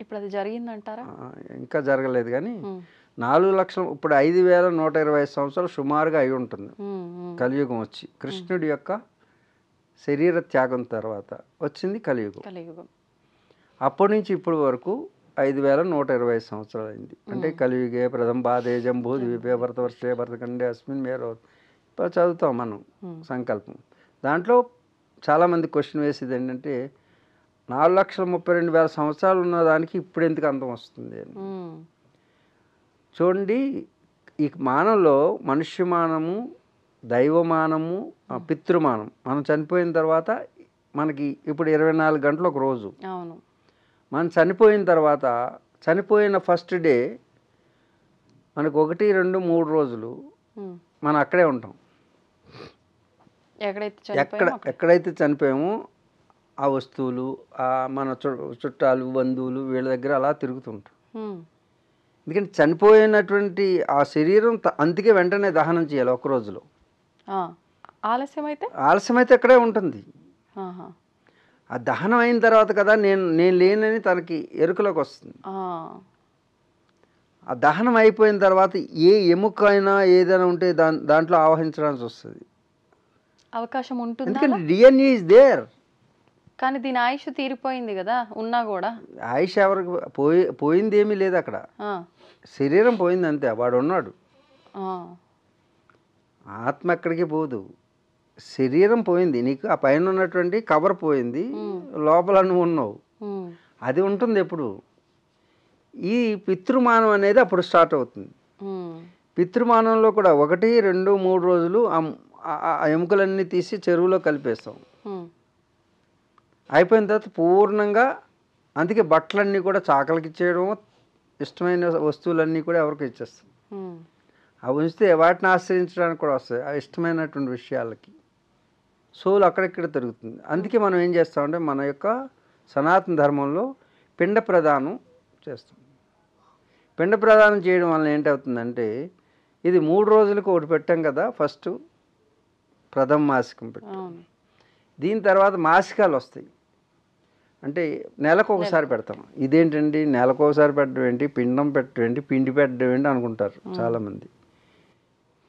ఇప్పుడు అది జరిగిందంటారా? ఇంకా జరగలేదు కానీ 4 లక్షలు, ఇప్పుడు 5,120 సంవత్సరాలు సుమారుగా అయి ఉంటుంది కలియుగం వచ్చి. కృష్ణుడి యొక్క శరీర త్యాగం తర్వాత వచ్చింది కలియుగం. అప్పటి నుంచి ఇప్పటి వరకు 5,120 సంవత్సరాలు అయింది. అంటే కలియుగే ప్రథమ బాధే జంబూ ద్వీపే భరతవర్షే భరతఖండే అస్మిన్ మేరో చదువుతాం మనం సంకల్పం. దాంట్లో చాలామంది క్వశ్చన్ వేసేది ఏంటంటే 4,32,000 సంవత్సరాలు ఉన్నదానికి ఇప్పుడు ఎందుకు అంతం వస్తుంది అని. చూడండి, ఈ మానంలో మనుష్యమానము, దైవమానము, పితృమానం. మనం చనిపోయిన తర్వాత మనకి ఇప్పుడు 24 గంటలు ఒక రోజు. అవును. మనం చనిపోయిన తర్వాత చనిపోయిన ఫస్ట్ డే మనకు 1, 2, 3 రోజులు మనం అక్కడే ఉంటాం. ఎక్కడైతే చనిపోయామో ఆ వస్తువులు, మన చుట్టాలు, బంధువులు వీళ్ళ దగ్గర అలా తిరుగుతుంటాం. ఎందుకంటే చనిపోయినటువంటి ఆ శరీరం అందుకే వెంటనే దహనం చేయాలి ఒక రోజులో. ఆలస్యమైతే అక్కడే ఉంటుంది. ఆ దహనం అయిన తర్వాత కదా నేను లేనని తనకి ఎరుకలోకి వస్తుంది. ఆ దహనం అయిపోయిన తర్వాత ఏ ఎముక అయినా ఏదైనా ఉంటే దాంట్లో ఆవహించడానికి వస్తుంది, అవకాశం ఉంటుంది. ఎందుకంటే డిఎన్ఏ ఇస్ దేర్. కానీ దీని ఆయుష్ తీరిపోయింది కదా, ఉన్నా కూడా ఆయుష్ ఎవరికి పోయింది ఏమీ లేదు అక్కడ. శరీరం పోయింది అంతే, వాడు ఉన్నాడు. ఆత్మ ఎక్కడికి పోదు, శరీరం పోయింది. నీకు ఆ పైన ఉన్నటువంటి కవర్ పోయింది, లోపల నువ్వు ఉన్నావు, అది ఉంటుంది ఎప్పుడు. ఈ పితృమానం అనేది అప్పుడు స్టార్ట్ అవుతుంది. పితృమానంలో కూడా 1, 2, 3 రోజులు ఆ ఎముకలన్నీ తీసి చెరువులో కలిపేస్తాం. అయిపోయిన తర్వాత పూర్ణంగా, అందుకే బట్టలన్నీ కూడా చాకలికి ఇచ్చేయడం, ఇష్టమైన వస్తువులన్నీ కూడా ఎవరికి ఇచ్చేస్తాం. అవి ఉంచితే వాటిని ఆశ్రయించడానికి కూడా వస్తాయి, ఆ ఇష్టమైనటువంటి విషయాలకి. సోల్ అక్కడెక్కడ తిరుగుతుంది. అందుకే మనం ఏం చేస్తామంటే మన యొక్క సనాతన ధర్మంలో పిండ ప్రదానం చేస్తాం. పిండ ప్రదానం చేయడం వల్ల ఏంటవుతుందంటే, ఇది 3 రోజులకు ఒకటి పెట్టాం కదా, ఫస్ట్ ప్రథమ మాసికం పెట్టాం. దీని తర్వాత మాసికాలు వస్తాయి, అంటే నెలకు ఒకసారి పెడతాం. ఇదేంటండి నెలకు ఒకసారి పెట్టడం ఏంటి, పిండం పెట్టడం ఏంటి, పిండి పెట్టడం ఏంటి అనుకుంటారు చాలామంది.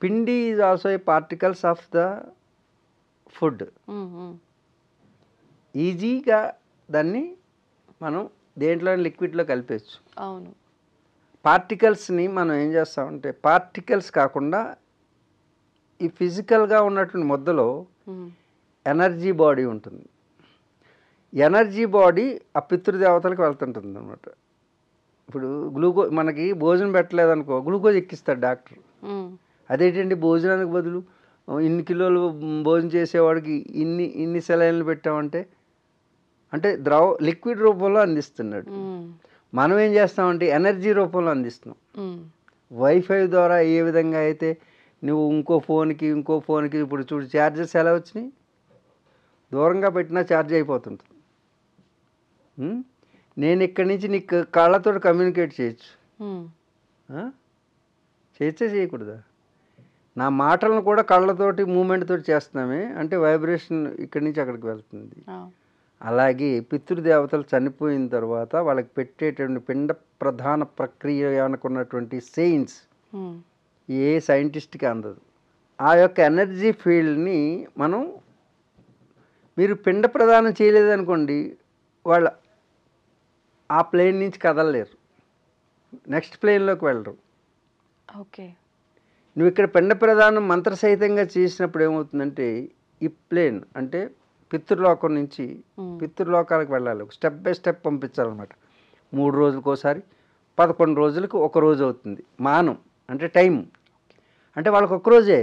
పిండి is also a particles of the food. ఈజీగా దాన్ని మనం దేంట్లో లిక్విడ్లో కలిపేయచ్చు. అవును. పార్టికల్స్ని మనం ఏం చేస్తామంటే, పార్టికల్స్ కాకుండా ఈ ఫిజికల్గా ఉన్నటువంటి ముద్దలో ఎనర్జీ బాడీ ఉంటుంది. ఎనర్జీ బాడీ ఆ పితృదేవతలకు వెళ్తుంటుంది అన్నమాట. ఇప్పుడు మనకి భోజనం పెట్టలేదనుకో, గ్లూకోజ్ ఎక్కిస్తాడు డాక్టర్. అదేంటండి భోజనానికి బదులు ఇన్ని కిలోలు భోజనం చేసేవాడికి ఇన్ని సెలైన్లు పెట్టామంటే, అంటే లిక్విడ్ రూపంలో అందిస్తున్నాడు. మనం ఏం చేస్తామంటే ఎనర్జీ రూపంలో అందిస్తున్నాం. వైఫై ద్వారా ఏ విధంగా అయితే నువ్వు ఇంకో ఫోన్కి ఇప్పుడు చూడు ఛార్జెస్ ఎలా వచ్చినాయి, దూరంగా పెట్టినా ఛార్జ్ అయిపోతుంటుంది. నేను ఇక్కడి నుంచి నీకు కళ్ళతో కమ్యూనికేట్ చేయొచ్చు, చేయకూడదా? నా మాటలను కూడా కళ్ళతోటి మూమెంట్ తోటి చేస్తున్నామే, అంటే వైబ్రేషన్ ఇక్కడి నుంచి అక్కడికి వెళ్తుంది. అలాగే పితృదేవతలు చనిపోయిన తర్వాత వాళ్ళకి పెట్టేటువంటి పిండ ప్రధాన ప్రక్రియ అనుకున్నటువంటి సైన్స్ ఏ సైంటిస్ట్కి అందదు. ఆ యొక్క ఎనర్జీ ఫీల్డ్ని మీరు పిండ ప్రదానం చేయలేదనుకోండి, వాళ్ళ ఆ ప్లేన్ నుంచి కదలలేరు, నెక్స్ట్ ప్లేన్లోకి వెళ్ళరు. ఓకే. నువ్వు ఇక్కడ పిండ ప్రదానం మంత్రసహితంగా చేసినప్పుడు ఏమవుతుందంటే, ఈ ప్లేన్ అంటే పితృలోకం నుంచి పితృలోకాలకు వెళ్ళాలి, స్టెప్ బై స్టెప్ పంపించాలన్నమాట. 3 రోజులకు ఒకసారి, 11 రోజులకు ఒక రోజు అవుతుంది. మానం అంటే టైం, అంటే వాళ్ళకి ఒక రోజే.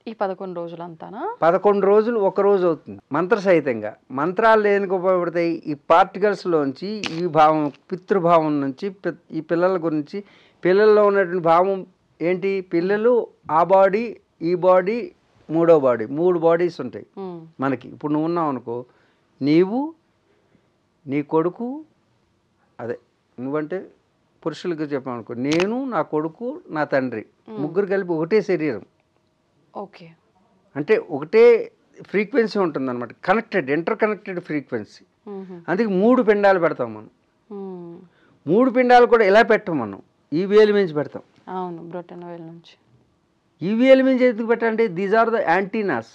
ఈ 11 రోజులంతానా? 11 రోజులు ఒక రోజు అవుతుంది మంత్రసహితంగా. మంత్రాలు దేనికి ఉపయోగపడతాయి? ఈ పార్టికల్స్లోంచి ఈ భావం, పితృభావం నుంచి ఈ పిల్లల గురించి, పిల్లల్లో ఉన్నటువంటి భావం ఏంటి పిల్లలు ఆ బాడీ ఈ బాడీ మూడో బాడీ 3 బాడీస్ ఉంటాయి మనకి. ఇప్పుడు నువ్వు ఉన్నావు అనుకో, నీవు నీ కొడుకు, అదే నువ్వంటే పురుషులకి చెప్పామనుకో, నేను నా కొడుకు నా తండ్రి ముగ్గురు కలిపి ఒకటే శరీరం. ఓకే. అంటే ఒకటే ఫ్రీక్వెన్సీ ఉంటుంది అనమాట, కనెక్టెడ్ ఇంటర్ కనెక్టెడ్ ఫ్రీక్వెన్సీ. అందుకే 3 పిండాలు పెడతాం మనం. 3 పిండాలు కూడా ఇలా పెట్టాం మనం, ఈ వేలు మించి పెడతాం. అవును, బ్రొటన వేలు నుంచి. ఈ వేలు మించి ఎందుకు పెట్టాలంటే దీస్ ఆర్ ద యాంటీనాస్.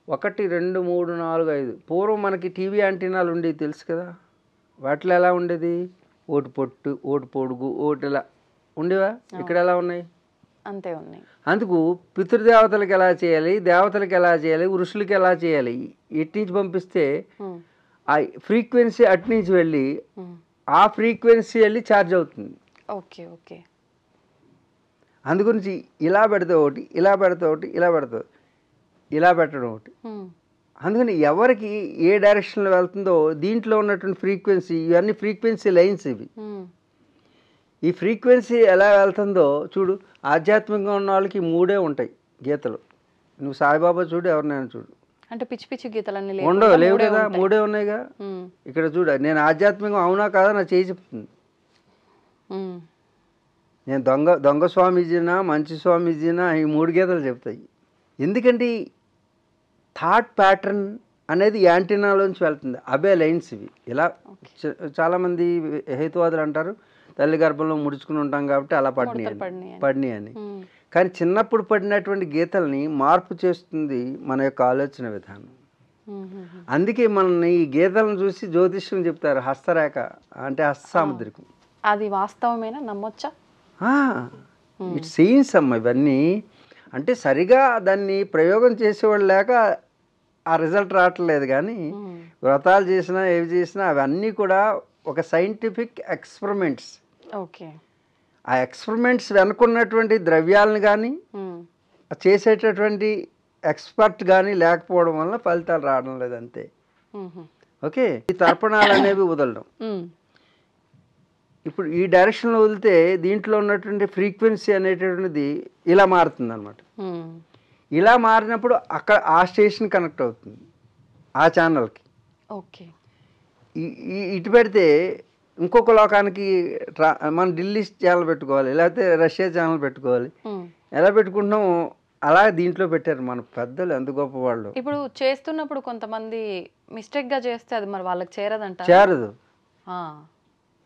1 2 3 4 5 పూర్వం మనకి టీవీ యాంటీనాలు ఉండేవి తెలుసు కదా. వాటిలో ఎలా ఉండేది, ఓటు పొట్టు ఓటు పొడుగు ఓటు ఇలా ఉండేవా, ఇక్కడ ఎలా ఉన్నాయి అంతే ఉన్నాయి. అందుకు పితృదేవతలకు ఎలా చేయాలి, దేవతలకు ఎలా చేయాలి, ఋషులకి ఎలా చేయాలి, ఇటు నుంచి పంపిస్తే ఆ ఫ్రీక్వెన్సీ అటు నుంచి వెళ్ళి ఆ ఫ్రీక్వెన్సీ వెళ్ళి ఛార్జ్ అవుతుంది. Okay okay. అందుగురించి ఇలా పెడితే ఒకటి, ఇలా పెడితే ఒకటి, ఇలా పెడితే ఇలా పెట్టడం ఒకటి. అందుకని ఎవరికి ఏ డైరెక్షన్లో వెళ్తుందో దీంట్లో ఉన్నటువంటి ఫ్రీక్వెన్సీ, ఇవన్నీ ఫ్రీక్వెన్సీ లైన్స్ ఇవి. ఈ ఫ్రీక్వెన్సీ ఎలా వెళ్తుందో చూడు. ఆధ్యాత్మికంగా ఉన్న వాళ్ళకి 3 ఉంటాయి గీతలు. నువ్వు సాయిబాబా చూడు, ఎవరినైనా చూడు, అంటే పిచ్చి పిచ్చి గీతలన్నీ ఉండవు, లేవు కదా, 3 ఉన్నాయిగా. ఇక్కడ చూడ, నేను ఆధ్యాత్మికం అవునా కాదా నా చేయి చెప్తుంది. నేను దొంగ స్వామీజీనా మంచి స్వామీజీనా ఈ 3 గీతలు చెప్తాయి. ఎందుకంటే థాట్ ప్యాటర్న్ అనేది యాంటీనాలోంచి వెళ్తుంది. అబే లైన్స్ ఇవి. ఇలా చాలామంది హేతువాదులు అంటారు తల్లి గర్భంలో ముడుచుకుని ఉంటాం కాబట్టి అలా పడినాయి అని. కానీ చిన్నప్పుడు పడినటువంటి గీతల్ని మార్పు చేస్తుంది మన యొక్క ఆలోచన విధానం. అందుకే మనల్ని ఈ గీతలను చూసి జ్యోతిష్యం చెప్తారు. హస్తరేఖ అంటే హస్త సాముద్రికం. అది వాస్తవమేనా, నమ్మొచ్చా? ఇట్స్ సైన్స్ అమ్మ ఇవన్నీ. అంటే సరిగా దాన్ని ప్రయోగం చేసేవాళ్ళు లేక ఆ రిజల్ట్ రావట్లేదు. కానీ వ్రతాలు చేసినా ఏవి చేసినా అవన్నీ కూడా ఒక సైంటిఫిక్ ఎక్స్పెరిమెంట్స్. ఓకే. ఆ ఎక్స్పెరిమెంట్స్ వెనుకున్నటువంటి ద్రవ్యాలను కానీ చేసేటటువంటి ఎక్స్పర్ట్ కానీ లేకపోవడం వల్ల ఫలితాలు రావడం లేదు, అంతే. ఓకే. ఈ తర్పణాలు అనేవి వదలడం. ఇప్పుడు ఈ డైరెక్షన్లో వదిలితే దీంట్లో ఉన్నటువంటి ఫ్రీక్వెన్సీ అనేటటువంటిది ఇలా మారుతుంది అనమాట. ఇలా మారినప్పుడు అక్కడ ఆ స్టేషన్ కనెక్ట్ అవుతుంది ఆ ఛానల్కి. ఓకే. ఇటు పెడితే ఇంకొక లోకానికి మనం ఢిల్లీ ఛానల్ పెట్టుకోవాలి, లేకపోతే రష్యా ఛానల్ పెట్టుకోవాలి. ఎలా పెట్టుకుంటున్నాం అలా దీంట్లో పెట్టారు మన పెద్దలు, ఎంత గొప్ప వాళ్ళు. ఇప్పుడు చేస్తున్నప్పుడు కొంతమంది మిస్టేక్గా చేస్తే అది మరి వాళ్ళకి చేరదంట.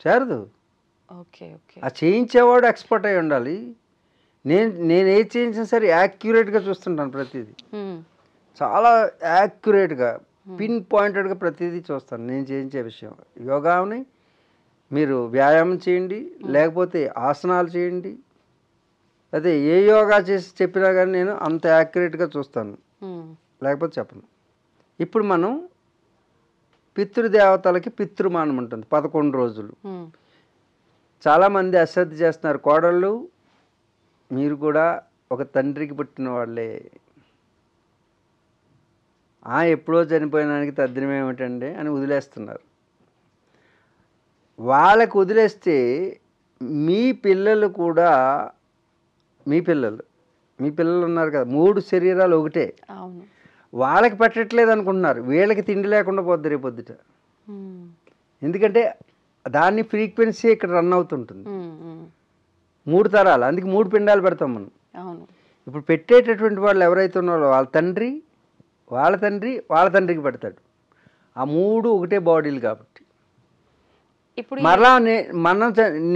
చేరదు. Okay okay. ఆ చేయించేవాడు ఎక్స్పర్ట్ అయి ఉండాలి. నేను ఏది చేయించినా సరే యాక్యురేట్గా చూస్తుంటాను ప్రతిదీ. చాలా యాక్యురేట్గా పిన్ పాయింటెడ్గా ప్రతిదీ చూస్తాను నేను చేయించే విషయం. యోగాని మీరు వ్యాయామం చేయండి, లేకపోతే ఆసనాలు చేయండి, అదే ఏ యోగా చేసి చెప్పినా కానీ నేను అంత యాక్యురేట్గా చూస్తాను, లేకపోతే చెప్పను. ఇప్పుడు మనం పితృదేవతలకి పితృమానం ఉంటుంది 11 రోజులు. చాలామంది అశ్రద్ధ చేస్తున్నారు. కోడళ్ళు మీరు కూడా ఒక తండ్రికి పుట్టిన వాళ్ళే, ఎప్పుడో చనిపోయినానికి తద్దినం ఏమిటండి అని వదిలేస్తున్నారు. వాళ్ళకు వదిలేస్తే మీ పిల్లలు కూడా మీ పిల్లలు ఉన్నారు కదా, 3 శరీరాలు ఒకటే, వాళ్ళకి పెట్టట్లేదు అనుకుంటున్నారు. వీళ్ళకి తిండి లేకుండా పోద్ది రేపొద్దుట. ఎందుకంటే దాని ఫ్రీక్వెన్సీ ఇక్కడ రన్ అవుతుంటుంది. 3 తరాలు, అందుకే 3 పిండాలు పెడతాం మనం. ఇప్పుడు పెట్టేటటువంటి వాళ్ళు ఎవరైతే ఉన్నారో వాళ్ళ తండ్రి వాళ్ళ తండ్రికి పెడతాడు. ఆ 3 ఒకటే బాడీలు కాబట్టి. ఇప్పుడు మరలా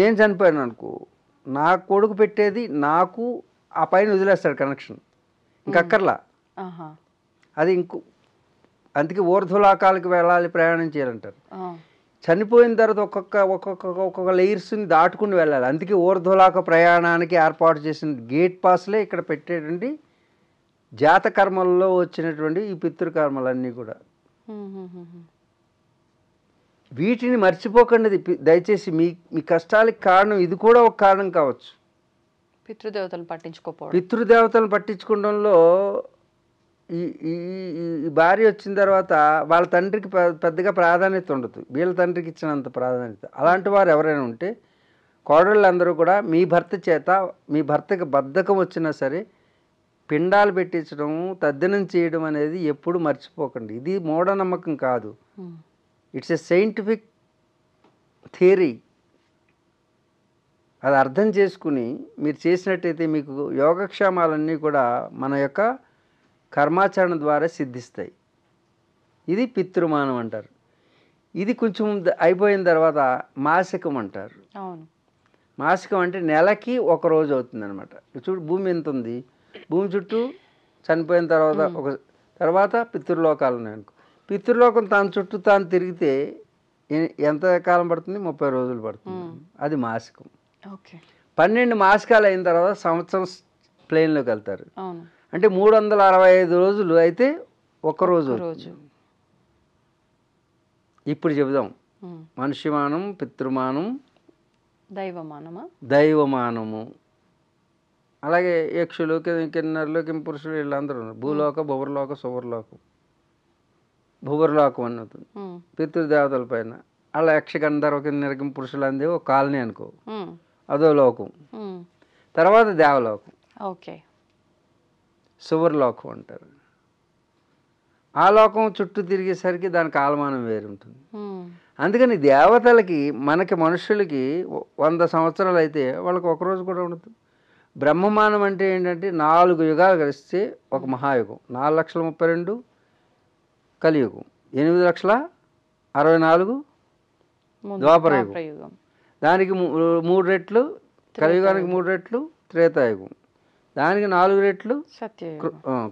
నేను చనిపోయాను అనుకో, నా కొడుకు పెట్టేది నాకు ఆ పైన వదిలేస్తాడు కనెక్షన్, ఇంకక్కర్లా. అది అందుకే ఊర్ధ్వలోకాలకు వెళ్ళాలి, ప్రయాణం చేయాలంటారు. చనిపోయిన తర్వాత ఒక్కొక్క లేయర్స్ని దాటుకుని వెళ్ళాలి. అందుకే ఊర్ధ్వలోక ప్రయాణానికి ఏర్పాటు చేసిన గేట్ పాస్లే ఇక్కడ పెట్టేటువంటి జాతకర్మల్లో వచ్చినటువంటి ఈ పితృకర్మలన్నీ కూడా. వీటిని మర్చిపోకండి దయచేసి. మీ కష్టాలకు కారణం ఇది కూడా ఒక కారణం కావచ్చు. పితృదేవతలను పట్టించుకోవడంలో ఈ భార్య వచ్చిన తర్వాత వాళ్ళ తండ్రికి పెద్దగా ప్రాధాన్యత ఉండదు, వీళ్ళ తండ్రికి ఇచ్చినంత ప్రాధాన్యత. అలాంటి వారు ఎవరైనా ఉంటే కోడళ్ళందరూ కూడా మీ భర్త చేత మీ భర్తకి బద్ధకం వచ్చినా సరే పిండాలు పెట్టించడం తద్దినం చేయడం అనేది ఎప్పుడు మర్చిపోకండి. ఇది మూఢనమ్మకం కాదు, ఇట్స్ ఎ సైంటిఫిక్ థియరీ. అది అర్థం చేసుకుని మీరు చేసినట్టయితే మీకు యోగక్షేమాలన్నీ కూడా మన యొక్క కర్మాచరణ ద్వారా సిద్ధిస్తాయి. ఇది పితృమానం అంటారు. ఇది కొంచెం అయిపోయిన తర్వాత మాసికం అంటారు. అవును. మాసికం అంటే నెలకి ఒక రోజు అవుతుంది అనమాట. చూడు భూమి ఎంత ఉంది, భూమి చుట్టూ చనిపోయిన తర్వాత పితృలోకాలు ఉన్నాయి అనుకో. పితృలోకం తాను చుట్టూ తాను తిరిగితే ఎంత కాలం పడుతుంది? 30 రోజులు పడుతుంది. అది మాసికం. ఓకే. 12 మాసికాలు అయిన తర్వాత సంవత్సరం ప్లేన్లోకి వెళ్తారు. అవును. అంటే 365 రోజులు అయితే ఒక్కరోజు. ఇప్పుడు చెబుదాం, మనుష్యమానం, పితృమానం, దైవమానము. అలాగే యక్షులు, కిన్నరులు, కింపురుషులు వీళ్ళందరూ ఉన్నారు. భూలోక, భువర్లోక, సువర్లోకం. భువర్లోకం అన్నది పితృదేవతల పైన. అలా యక్ష, గంధర్వ, కిన్నెర, కింపురుషులు అందే ఒక కాలనీ అనుకో, అదో లోకం. తర్వాత దేవలోకం, ఓకే, సువర్లోకం అంటారు. ఆ లోకం చుట్టూ తిరిగేసరికి దాని కాలమానం వేరు ఉంటుంది. అందుకని దేవతలకి మనకి మనుషులకి 100 సంవత్సరాలు అయితే వాళ్ళకి ఒకరోజు కూడా ఉండదు. బ్రహ్మమానం అంటే ఏంటంటే 4 యుగాలు కలిస్తే ఒక మహాయుగం. 4,32,000 కలియుగం, 8,64,000 ద్వాపర యుగం. దానికి 3 రెట్లు, కలియుగానికి 3 రెట్లు త్రేతాయుగం, దానికి 4 రెట్లు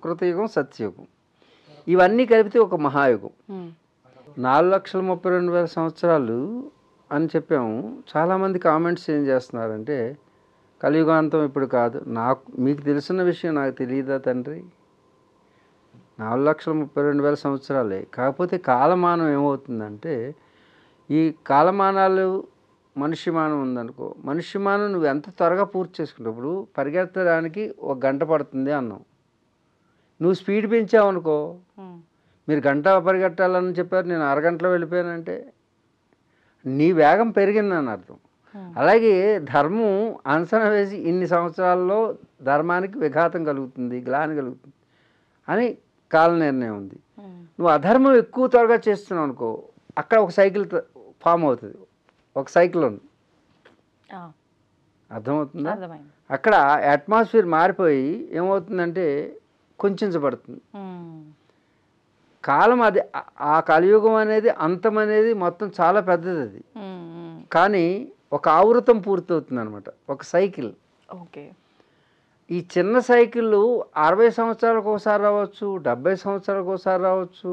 కృతయుగం, సత్యయుగం. ఇవన్నీ కలిపితే ఒక మహాయుగం. 4,32,000 సంవత్సరాలు అని చెప్పాము. చాలామంది కామెంట్స్ ఏం చేస్తున్నారంటే కలియుగాంతం ఇప్పుడు కాదు. మీకు తెలిసిన విషయం నాకు తెలియదా తండ్రి? 4,32,000 సంవత్సరాలే. కాకపోతే కాలమానం ఏమవుతుందంటే, ఈ కాలమానాలు మనుష్యమానం ఉందనుకో, మనుష్యమానం నువ్వు ఎంత త్వరగా పూర్తి చేసుకుంటావు. ఇప్పుడు పరిగెత్తడానికి 1 గంట పడుతుంది అన్నావు, నువ్వు స్పీడ్ పెంచావనుకో, మీరు గంట పరిగెట్టాలని చెప్పారు, నేను అరగంటలో వెళ్ళిపోయానంటే నీ వేగం పెరిగిందని అర్థం. అలాగే ధర్మం అంచనా వేసి ఇన్ని సంవత్సరాల్లో ధర్మానికి విఘాతం కలుగుతుంది, గ్లాని కలుగుతుంది అని కాల నిర్ణయం ఉంది. నువ్వు అధర్మం ఎక్కువ త్వరగా చేస్తున్నావు అనుకో, అక్కడ ఒక సైకిల్ ఫామ్ అవుతుంది, ఒక సైకిల్ ఉంది. అర్థమవుతుందా? అక్కడ అట్మాస్ఫియర్ మారిపోయి ఏమవుతుందంటే కుంచబడుతుంది కాలం. అది ఆ కలియుగం అనేది, అంతం అనేది మొత్తం చాలా పెద్దది. అది కానీ ఒక ఆవృతం పూర్తవుతుంది అనమాట, ఒక సైకిల్. ఓకే. ఈ చిన్న సైకిళ్ళు 60 సంవత్సరాలకు ఒకసారి రావచ్చు, 70 సంవత్సరాలకు ఒకసారి రావచ్చు.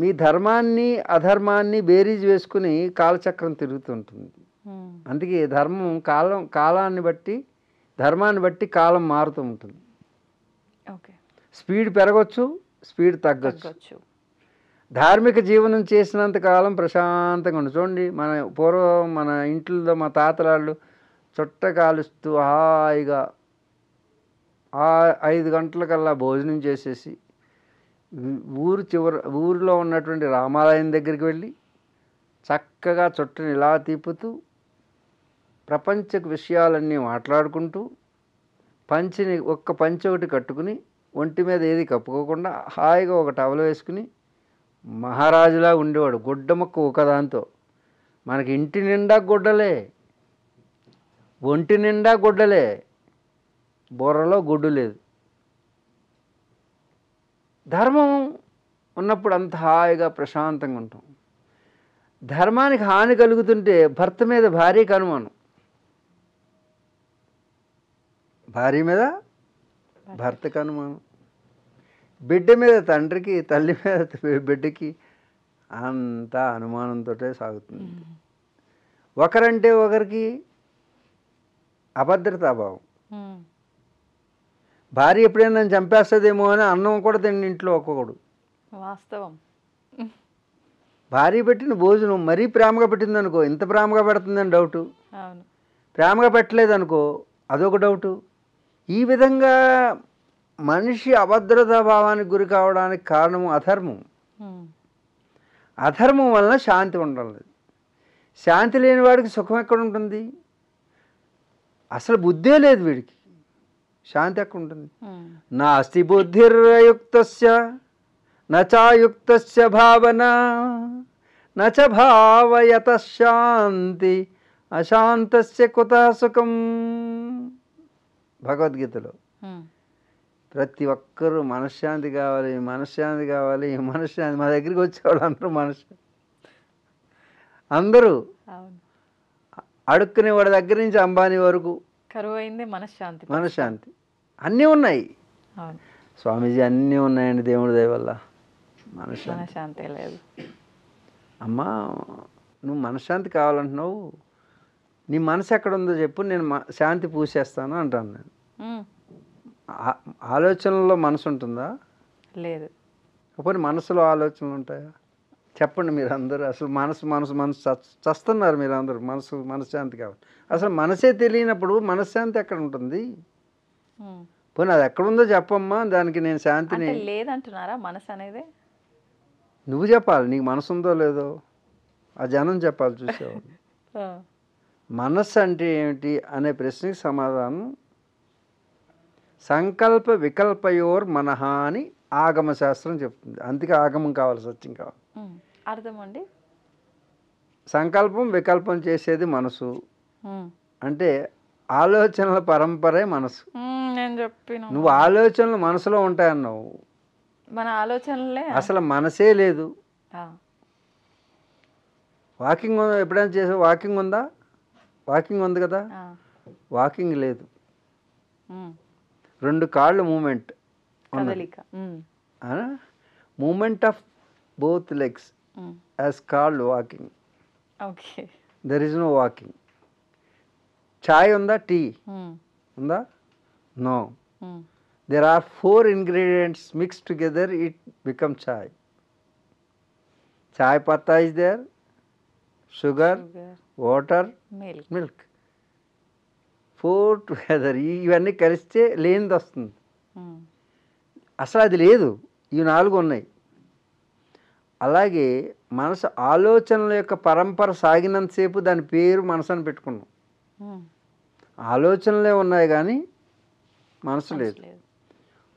మీ ధర్మాన్ని అధర్మాన్ని బేరీజ్ వేసుకుని కాలచక్రం తిరుగుతుంటుంది. అందుకే ధర్మం కాలాన్ని బట్టి, ధర్మాన్ని బట్టి కాలం మారుతూ ఉంటుంది. ఓకే. స్పీడ్ పెరగచ్చు, స్పీడ్ తగ్గచ్చు. ధార్మిక జీవనం చేసినంత కాలం ప్రశాంతంగా ఉండదు. చూడండి, పూర్వం మన ఇంట్లో మా తాతలాళ్ళు చుట్ట కాలుస్తూ హాయిగా 5 గంటలకల్లా భోజనం చేసేసి ఊరిలో ఉన్నటువంటి రామాలయం దగ్గరికి వెళ్ళి చక్కగా చుట్టని ఇలా తిప్పుతూ ప్రపంచ విషయాలన్నీ మాట్లాడుకుంటూ ఒక్క పంచె ఒకటి కట్టుకుని ఒంటి మీద ఏది కప్పుకోకుండా హాయిగా ఒక టవల్ వేసుకుని మహారాజులా ఉండేవాడు. గుడ్డ మొక్క ఒకదాంతో. మనకి ఇంటి నిండా గుడ్డలే, ఒంటి నిండా గుడ్డలే, బుర్రలో గుడ్డు లేదు. ధర్మం ఉన్నప్పుడు అంత హాయిగా ప్రశాంతంగా ఉంటాం. ధర్మానికి హాని కలుగుతుంటే భర్త మీద భార్యకి అనుమానం, భార్య మీద భర్తకు అనుమానం, బిడ్డ మీద తండ్రికి, తల్లి మీద బిడ్డకి, అంతా అనుమానంతో సాగుతుంది. ఒకరంటే ఒకరికి అభద్రతాభావం. భార్య ఎప్పుడైనా నన్ను చంపేస్తుందేమో అని అన్నం కూడా తిండి ఇంట్లో ఒక్కొక్కడు. వాస్తవం. భార్య పెట్టిన భోజనం మరీ ప్రేమగా పెట్టిందనుకో, ఇంత ప్రేమగా పెడుతుందని డౌటు. ప్రేమగా పెట్టలేదనుకో, అదొక డౌటు. ఈ విధంగా మనిషి అభద్రతా భావానికి గురి కావడానికి కారణము అధర్మం. అధర్మం వలన శాంతి ఉండలేదు. శాంతి లేని వాడికి సుఖం ఎక్కడ ఉంటుంది? అసలు బుద్ధే లేదు వీడికి, శాంతి ఎక్కడ ఉంటుంది? నాస్తి బుద్ధిర్యుక్తస్య నచాయుక్తస్య భావన నచ భావయత శాంతి అశాంతస్య కుతః సుఖం. భగవద్గీతలో ప్రతి ఒక్కరూ మనశ్శాంతి కావాలి, మనశ్శాంతి కావాలి, మనశ్శాంతి. మా దగ్గరికి వచ్చేవాళ్ళు అందరూ అందరూ అడుక్కునే వాడి దగ్గర నుంచి అంబానీ వరకు కరువు అయింది మనశ్శాంతి. మనశ్శాంతి అన్నీ ఉన్నాయి స్వామీజీ, అన్నీ ఉన్నాయండి దేవుడి దయ వల్ల. మనశ్శాంతి లేదు. అమ్మా నువ్వు మనశ్శాంతి కావాలంటున్నావు, నీ మనసు ఎక్కడ ఉందో చెప్పు, నేను శాంతి పూసేస్తాను అంటాను. నేను ఆలోచనలో మనసు ఉంటుందా? లేదు. కాకపోతే మనసులో ఆలోచనలు ఉంటాయా? చెప్పండి మీరు అందరూ. అసలు మనసు మనసు మనసు చస్తున్నారు మీరు అందరూ. మనశ్శాంతి కావాలి. అసలు మనసే తెలియనప్పుడు మనశ్శాంతి ఎక్కడ ఉంటుంది? పోనీ అది ఎక్కడుందో చెప్పమ్మా, దానికి నేను శాంతిని. లేదంటున్నారా మనసు అనేది? నువ్వు చెప్పాలి, నీకు మనసు ఉందో లేదో ఆ జనం చెప్పాలి చూసేవాళ్ళు. మనస్సు అంటే ఏమిటి అనే ప్రశ్నకి సమాధానం సంకల్ప వికల్పయోర్ మనహ అని ఆగమ శాస్త్రం చెప్తుంది. అందుకే ఆగమం కావాలి, సత్యం కావాలి. అర్థం అండి. సంకల్పం వికల్పం చేసేది మనసు. అంటే ఆలోచనల పరంపరే మనసు. నేను చెప్పిన నువ్వు ఆలోచనలు మనసులో ఉంటాయన్నావు, మన ఆలోచనలే అసలు మనసే లేదు. వాకింగ్ ఎప్పుడైనా చేసావు? వాకింగ్ ఉందా? వాకింగ్ ఉంది కదా, వాకింగ్ లేదు. 2 కాళ్ళు movement, movement of both legs as called walking. There is no walking. చాయ్ ఉందా? టీ ఉందా? No. There are 4 ingredients mixed together, it becomes chai. Chai patta is there, sugar, water, milk. 4 together. ఇవన్నీ కలిస్తే లేనిది వస్తుంది. అసలు అది లేదు, ఇవి 4 ఉన్నాయి. అలాగే మనసు ఆలోచనల యొక్క పరంపర సాగినంతసేపు దాని పేరు మనసు అని పెట్టుకున్నాం. ఆలోచనలే ఉన్నాయి కానీ మనసు లేదు.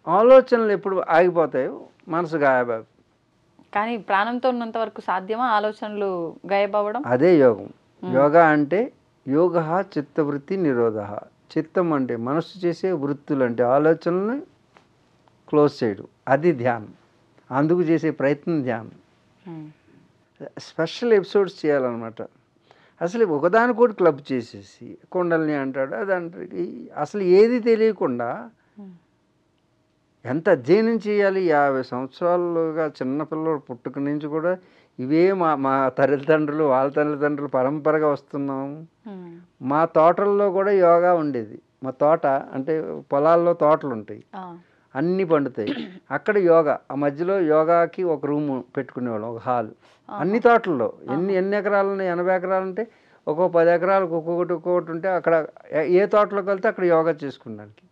ఆలోచనలు ఎప్పుడు ఆగిపోతాయో మనసు గాయబాగు. కానీ ప్రాణంతో ఉన్నంత వరకు సాధ్యమా ఆలోచనలు గాయబవ్వడం? అదే యోగం. యోగా అంటే యోగ చిత్తవృత్తి నిరోధ. చిత్తం అంటే మనసు చేసే వృత్తులు అంటే ఆలోచనలు క్లోజ్ చేయడం, అది ధ్యానం. అందుకు చేసే ప్రయత్నం ధ్యానం. స్పెషల్ ఎపిసోడ్స్ చేయాలన్నమాట. అసలు ఒకదానికోటి క్లబ్ చేసేసి కుండలిని అంటాడు, అది అంటే అసలు ఏది తెలియకుండా ఎంత అధ్యయనం చేయాలి. 50 సంవత్సరాలుగా చిన్నపిల్లలు పుట్టుక నుంచి కూడా ఇవే మా తల్లిదండ్రులు వాళ్ళ తల్లిదండ్రులు పరంపరగా వస్తున్నాం. మా తోటల్లో కూడా యోగా ఉండేది. మా తోట అంటే పొలాల్లో తోటలు ఉంటాయి, అన్నీ పండుతాయి. అక్కడ యోగా, ఆ మధ్యలో యోగాకి ఒక రూమ్ పెట్టుకునేవాళ్ళం, ఒక హాల్. అన్ని తోటల్లో ఎన్ని ఎకరాలు ఉన్నాయి? 80 ఎకరాలు ఉంటే ఒక్కో 10 ఎకరాలకు ఒక్కొక్కటి ఉంటే అక్కడ ఏ తోటలోకి వెళ్తే అక్కడ యోగా చేసుకున్నానికి.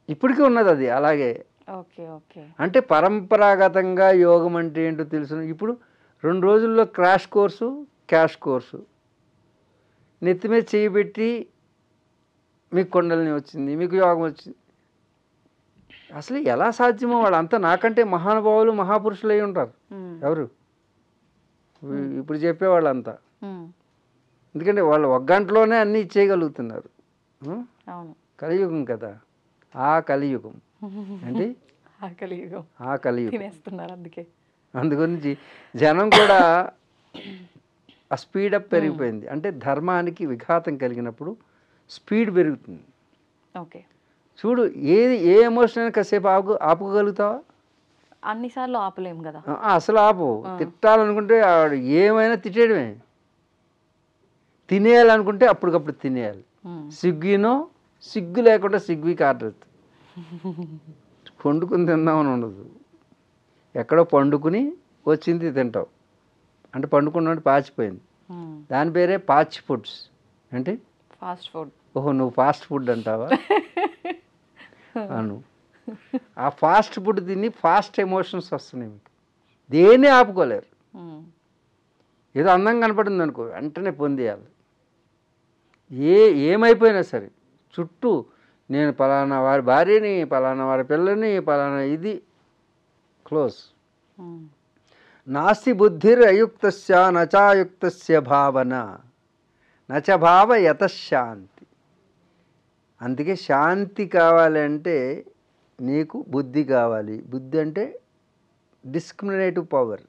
ఇప్పటికీ ఉన్నది అది అలాగే. అంటే పరంపరాగతంగా యోగం అంటే ఏంటో తెలుసు. ఇప్పుడు 2 రోజుల్లో క్రాష్ కోర్సు, క్యాష్ కోర్సు. నెత్తి మీద చేయబెట్టి మీకు కుండలిని వచ్చింది, మీకు యోగం వచ్చింది. అసలు ఎలా సాధ్యమో? వాళ్ళంతా నాకంటే మహానుభావులు మహాపురుషులు అయి ఉంటారు. ఎవరు ఇప్పుడు చెప్పేవాళ్ళంతా? ఎందుకంటే వాళ్ళు 1 గంటలోనే అన్నీ ఇచ్చేయగలుగుతున్నారు. కలియుగం కదా, ఆ కలియుగం అంటే ఆ కలియుగం. అందుగురించి జనం కూడా ఆ స్పీడప్ పెరిగిపోయింది. అంటే ధర్మానికి విఘాతం కలిగినప్పుడు స్పీడ్ పెరుగుతుంది. చూడు, ఏ ఎమోషన్ అయినా కాసేపు ఆపుకోగలుగుతావా? అన్నిసార్లు ఆపలేము కదా. అసలు ఆపు. తిట్టాలనుకుంటే ఏమైనా తిట్టేయడమే. తినేయాలనుకుంటే అప్పటికప్పుడు తినేయాలి. సిగ్గు లేకుండా సిగ్గుకి ఆర్డర్. పండుకుని తిందామని ఉండదు. ఎక్కడో పండుకుని వచ్చింది తింటావు. అంటే పండుకున్నట్టు పాచిపోయింది. దాని పేరే పాచి ఫుడ్స్. అంటే ఫాస్ట్ ఫుడ్. ఓహో, నువ్వు ఫాస్ట్ ఫుడ్ అంటావా? అను. ఆ ఫాస్ట్ ఫుడ్ తిని ఫాస్ట్ ఎమోషన్స్ వస్తున్నాయి మీకు. దేన్ని ఆపుకోలేరు. ఏదో అందంగా కనపడింది అనుకో వెంటనే పొందేయాలి. ఏమైపోయినా సరే చుట్టూ నేను పలానా వారి భార్యని, పలానా వారి పిల్లని, పలానా ఇది క్లోజ్. నాస్తి బుద్ధిర్ అయుక్తస్య నచాయుక్తస్య భావన నచ భావ యతశాంతి. అందుకే శాంతి కావాలంటే నీకు బుద్ధి కావాలి. బుద్ధి అంటే డిస్క్రిమినేటివ్ పవర్,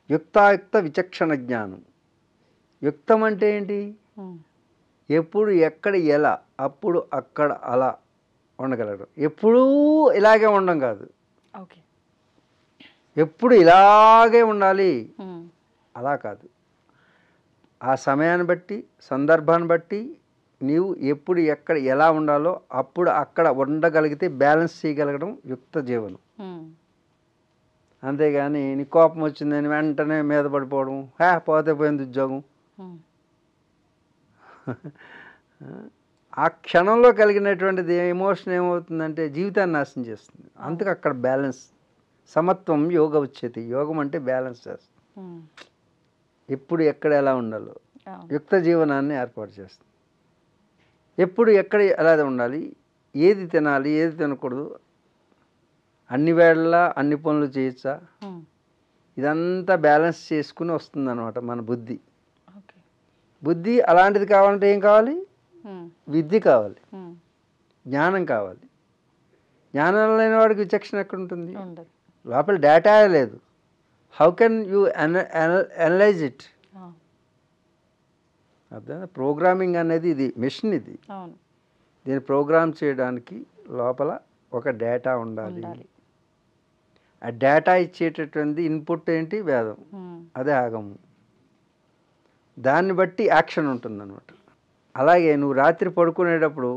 యుక్తాయుక్త విచక్షణ జ్ఞానం. యుక్తం అంటే ఏంటి? ఎప్పుడు ఎక్కడ ఎలా, అప్పుడు అక్కడ అలా ఉండగలరు. ఎప్పుడూ ఇలాగే ఉండం కాదు, ఓకే, ఎప్పుడు ఇలాగే ఉండాలి అలా కాదు. ఆ సమయాన్ని బట్టి, సందర్భాన్ని బట్టి నీవు ఎప్పుడు ఎక్కడ ఎలా ఉండాలో అప్పుడు అక్కడ ఉండగలిగితే బ్యాలెన్స్ చేయగలగడం యుక్త జీవనం. అంతేగాని నీ కోపం వచ్చిందని వెంటనే మీద పడిపోవడం, పోతే పోయింది ఉద్యోగం. ఆ క్షణంలో కలిగినటువంటిది ఎమోషన్ ఏమవుతుందంటే జీవితాన్ని నాశనం చేస్తుంది. అందుకే అక్కడ బ్యాలెన్స్, సమత్వం యోగ ఉచ్యతి. యోగం అంటే బ్యాలెన్స్ చేస్తుంది, ఎప్పుడు ఎక్కడ ఎలా ఉండాలో యుక్త జీవనాన్ని ఏర్పాటు చేస్తుంది. ఎప్పుడు ఎక్కడ ఎలా ఉండాలి, ఏది తినాలి, ఏది తినకూడదు, అన్ని వేళలా అన్ని పనులు చేయొచ్చా, ఇదంతా బ్యాలెన్స్ చేసుకుని వస్తుంది అన్నమాట మన బుద్ధి. బుద్ధి అలాంటిది కావాలంటే ఏం కావాలి? విద్య కావాలి, జ్ఞానం కావాలి. జ్ఞానం లేని వాడికి విచక్షణ ఎక్కడ ఉంటుంది? లోపల డేటా లేదు. How can you analyse it? అర్థం. ప్రోగ్రామింగ్ అనేది ఇది మెషిన్, ఇది దీన్ని ప్రోగ్రామ్ చేయడానికి లోపల ఒక డేటా ఉండాలి. ఆ డేటా ఇచ్చేటటువంటి ఇన్పుట్ ఏంటి? వేదం, అదే ఆగమం. దాన్ని బట్టి యాక్షన్ ఉంటుందన్నమాట. అలాగే నువ్వు రాత్రి పడుకునేటప్పుడు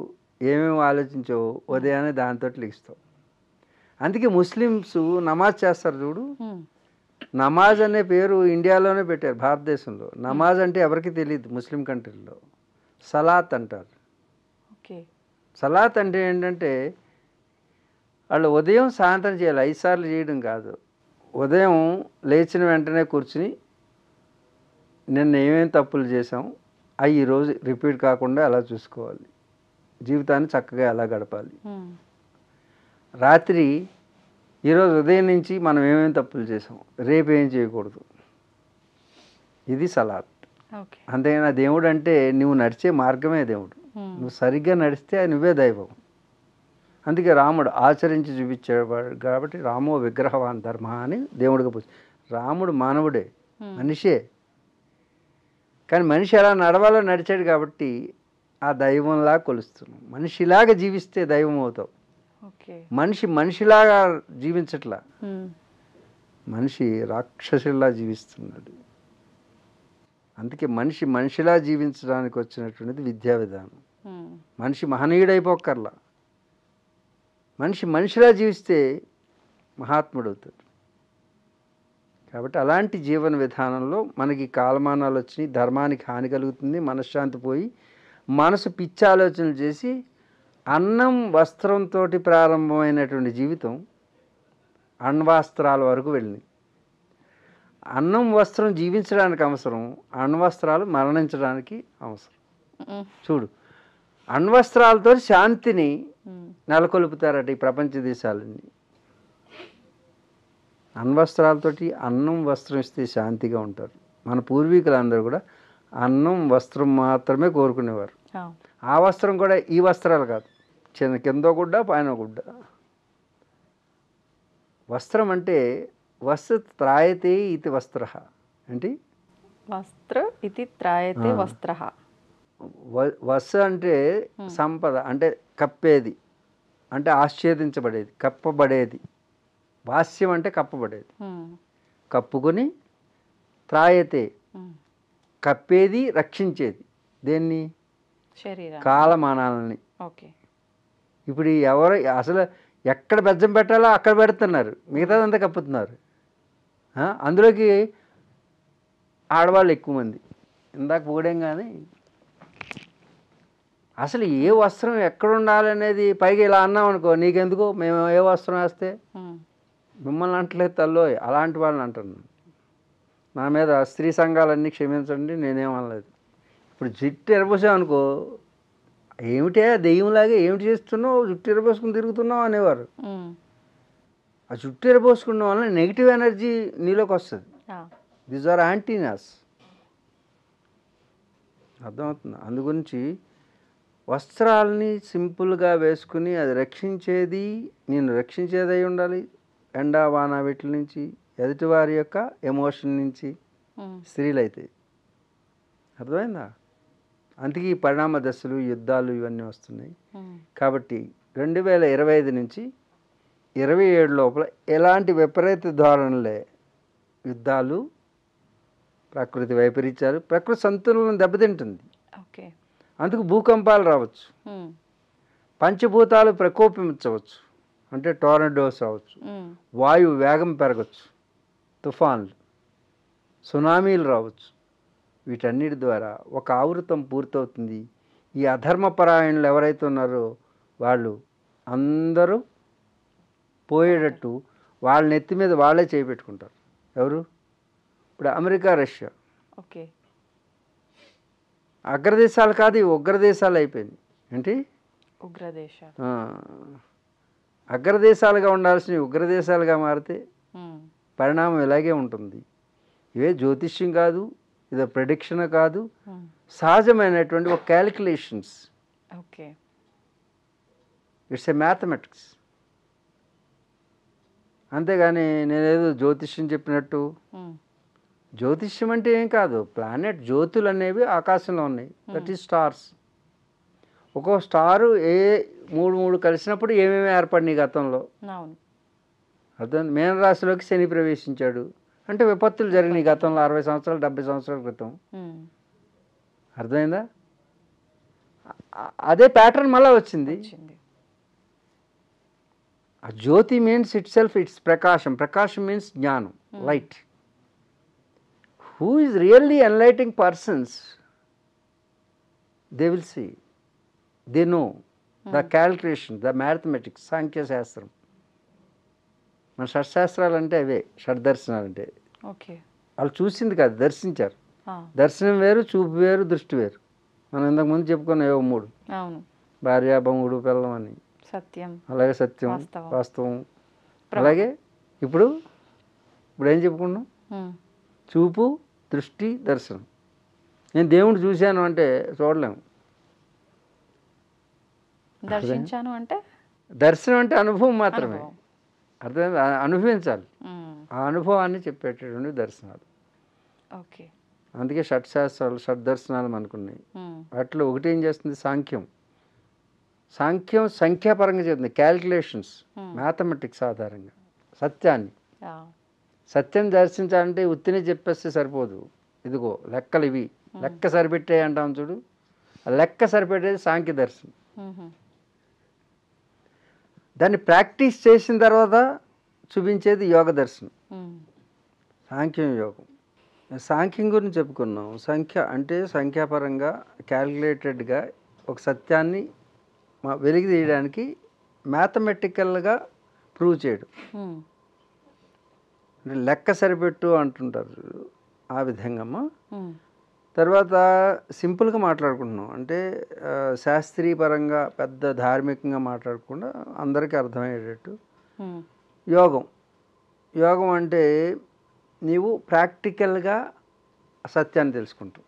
ఏమేమి ఆలోచించావో ఉదయాన్నే దాంతో లిస్తావు. అందుకే ముస్లిమ్స్ నమాజ్ చేస్తారు చూడు. నమాజ్ అనే పేరు ఇండియాలోనే పెట్టారు, భారతదేశంలో. నమాజ్ అంటే ఎవరికి తెలియదు ముస్లిం కంట్రీల్లో. సలాత్ అంటారు. సలాత్ అంటే ఏంటంటే వాళ్ళు ఉదయం సాయంత్రం చేయాలి, 5 సార్లు చేయడం కాదు. ఉదయం లేచిన వెంటనే కూర్చుని నిన్న ఏమేమి తప్పులు చేసాం అవి ఈరోజు రిపీట్ కాకుండా ఎలా చూసుకోవాలి, జీవితాన్ని చక్కగా ఎలా గడపాలి. రాత్రి ఈరోజు ఉదయం నుంచి మనం ఏమేమి తప్పులు చేసాం, రేపు ఏం చేయకూడదు, ఇది సలాత్. అంతేగాని దేవుడు అంటే నువ్వు నడిచే మార్గమే దేవుడు. నువ్వు సరిగ్గా నడిస్తే నువ్వే దైవం. అందుకే రాముడు ఆచరించి చూపించేవాడు కాబట్టి రామో విగ్రహవాన్ ధర్మ అని దేవుడిగా రాముడు మానవుడే, మనిషే. కానీ మనిషి ఎలా నడవాలో నడిచాడు కాబట్టి ఆ దైవంలా కొలుస్తున్నాం. మనిషిలాగా జీవిస్తే దైవం అవుతావు. మనిషిలాగా జీవించట్లా, మనిషి రాక్షసులా జీవిస్తున్నాడు. అందుకే మనిషిలా జీవించడానికి వచ్చినటువంటిది విద్యా విధానం. మనిషి మహనీయుడైపోక్కర్లా, మనిషిలా జీవిస్తే మహాత్ముడు అవుతాడు. కాబట్టి అలాంటి జీవన విధానంలో మనకి కాలమానాలు వచ్చినాయి, ధర్మానికి హాని కలుగుతుంది, మనశ్శాంతి పోయి మనసు పిచ్చి ఆలోచనలు చేసి అన్నం వస్త్రంతో ప్రారంభమైనటువంటి జీవితం అణ్వస్త్రాల వరకు వెళ్ళింది. అన్నం వస్త్రం జీవించడానికి అవసరం, అణ్వస్త్రాలు మరణించడానికి అవసరం. చూడు, అణ్వస్త్రాలతో శాంతిని నెలకొల్పుతారట ఈ ప్రపంచ దేశాలన్నీ. అణ్వస్త్రాలతోటి అన్నం వస్త్రం ఇస్తే శాంతిగా ఉంటారు. మన పూర్వీకులందరూ కూడా అన్నం వస్త్రం మాత్రమే కోరుకునేవారు. ఆ వస్త్రం కూడా ఈ వస్త్రాలు కాదు, కింద గుడ్డ పైన గుడ్డ. వస్త్రం అంటే వస్త్ర త్రాయతే ఇది వస్త్ర. ఏంటి? వస్త్ర ఇది త్రాయతే వస్త్ర. వస్ అంటే సంపద, అంటే కప్పేది, అంటే ఆశ్చేదించబడేది, కప్పబడేది. వాస్యం అంటే కప్పబడేది, కప్పుకొని. త్రాయతే కప్పేది, రక్షించేది. దేన్ని? కాలమానాలని. ఇప్పుడు ఎవరు అసలు ఎక్కడ బెజ్జం పెట్టాలో అక్కడ పెడుతున్నారు, మిగతాదంతా కప్పుతున్నారు. అందులోకి ఆడవాళ్ళు ఎక్కువ మంది. ఇందాక పోవడం కానీ అసలు ఏ వస్త్రం ఎక్కడ ఉండాలనేది పైగా ఇలా అన్నాం అనుకో, నీకెందుకు, మేము ఏ వస్త్రం వేస్తే మిమ్మల్ని అంటలేదు తల్లో, అలాంటి వాళ్ళని అంటున్నాను. నా మీద స్త్రీ సంఘాలన్నీ క్షమించండి, నేనేమనలేదు. ఇప్పుడు జుట్టు ఎరబోసామనుకో, ఏమిటే దెయ్యంలాగా ఏమిటి చేస్తున్నావు, జుట్టు ఎరబోసుకుని తిరుగుతున్నావు అనేవారు. ఆ జుట్టు ఎరబోసుకున్న వల్ల నెగిటివ్ ఎనర్జీ నీలోకి వస్తుంది. These are antennas. అర్థమవుతుంది. అందుగురించి వస్త్రాలని సింపుల్గా వేసుకుని అది రక్షించేది, నేను రక్షించేది అయి ఉండాలి. ఎండా వాన వీటి నుంచి, ఎదుటివారి యొక్క ఎమోషన్ నుంచి స్త్రీలైతే. అర్థమైందా? అందుకే ఈ పరిణామ దశలు, యుద్ధాలు ఇవన్నీ వస్తున్నాయి. కాబట్టి 2025 నుంచి 27 లోపల ఎలాంటి విపరీత ధోరణులే, యుద్ధాలు, ప్రకృతి వైపరీత్యాలు, ప్రకృతి సంతులనం దెబ్బతింటుంది. ఓకే. అందుకు భూకంపాలు రావచ్చు, పంచభూతాలు ప్రకోపించవచ్చు, అంటే టోర్నడోస్ రావచ్చు, వాయువు వేగం పెరగచ్చు, తుఫాన్లు, సునామీలు రావచ్చు. వీటన్నిటి ద్వారా ఒక ఆవృతం పూర్తవుతుంది. ఈ అధర్మపరాయణులు ఎవరైతే ఉన్నారో వాళ్ళు అందరూ పోయేటట్టు వాళ్ళ నెత్తి మీద వాళ్ళే చేపెట్టుకుంటారు. ఎవరు? ఇప్పుడు అమెరికా, రష్యా. ఓకే. అగ్రదేశాలు కాదు, ఇవి ఉగ్రదేశాలు అయిపోయింది. ఏంటి? ఉగ్రదేశాలు. అగ్రదేశాలుగా ఉండాల్సినవి ఉగ్రదేశాలుగా మారితే పరిణామం ఇలాగే ఉంటుంది. ఇవే జ్యోతిష్యం కాదు, ఇదో ప్రెడిక్షన్ కాదు, సహజమైనటువంటి ఒక calculations. Okay. It's a mathematics. అంతేగాని నేనేదో జ్యోతిష్యం చెప్పినట్టు. జ్యోతిష్యం అంటే ఏం కాదు, ప్లానెట్ జ్యోతులు అనేవి ఆకాశంలో ఉన్నాయి. That is stars. ఒక్కో స్టారు ఏ మూడు కలిసినప్పుడు ఏమేమి ఏర్పడినాయి గతంలో. అర్థం. మీనరాశిలోకి శని ప్రవేశించాడు అంటే విపత్తులు జరిగినాయి గతంలో 60 సంవత్సరాలు 70 సంవత్సరాల క్రితం. అర్థమైందా? అదే ప్యాటర్న్ మళ్ళీ వచ్చింది. ఆ జ్యోతి మీన్స్ ఇట్ సెల్ఫ్, ఇట్స్ ప్రకాశం. ప్రకాశం మీన్స్ జ్ఞానం, light. Who is really enlightening persons, they will see, they know the calculation, the mathematics, సాంఖ్యశాస్త్రం. మన షట్శాస్త్రాలు అంటే అవే, షడ్దర్శనాలు అంటే. ఓకే. వాళ్ళు చూసింది కాదు, దర్శించారు. దర్శనం వేరు, చూపు వేరు, దృష్టి వేరు. మనం ఇంతకుముందు చెప్పుకున్నాం ఏవో 3: భార్య, భంగుడు, పిల్లం అని. సత్యం, అలాగే సత్యం, వాస్తవం. అలాగే ఇప్పుడు ఏం చెప్పుకున్నాం? చూపు, దృష్టి, దర్శనం. నేను దేవుడు చూశాను అంటే చూడలేము. దర్శించాను అంటే, దర్శనం అంటే అనుభవం మాత్రమే. అర్థమైంది? అనుభవించాలి. ఆ అనుభవాన్ని చెప్పేటటువంటి దర్శనాలు. ఓకే. అందుకే షట్శాస్త్రాలు, షడ్దర్శనాలు మనకున్నాయి. వాటిలో ఒకటి ఏం చేస్తుంది? సాంఖ్యం. సాంఖ్యం సంఖ్యాపరంగా చెప్తుంది, క్యాల్కులేషన్స్, మ్యాథమెటిక్స్ ఆధారంగా సత్యాన్ని. సత్యం దర్శించాలంటే ఉత్తినే చెప్పేస్తే సరిపోదు. ఇదిగో లెక్కలు ఇవి, లెక్క సరిపెట్టే అంటాం చూడు. ఆ లెక్క సరిపెట్టేది సాంఖ్య దర్శనం. దాన్ని ప్రాక్టీస్ చేసిన తర్వాత చూపించేది యోగ దర్శనం, సాంఖ్యం, యోగం. సాంఖ్యం గురించి చెప్పుకున్నాం. సంఖ్య అంటే సంఖ్యాపరంగా క్యాల్కులేటెడ్గా ఒక సత్యాన్ని వెలికి తీయడానికి మ్యాథమెటికల్గా ప్రూవ్ చేయడం. అంటే లెక్క సరిపెట్టు అంటుంటారు, ఆ విధంగా. తర్వాత సింపుల్గా మాట్లాడుకుంటున్నాం అంటే శాస్త్రీయపరంగా పెద్ద ధార్మికంగా మాట్లాడకుండా అందరికీ అర్థమయ్యేటట్టు. యోగం. యోగం అంటే నీవు ప్రాక్టికల్గా సత్యాన్ని తెలుసుకుంటాం.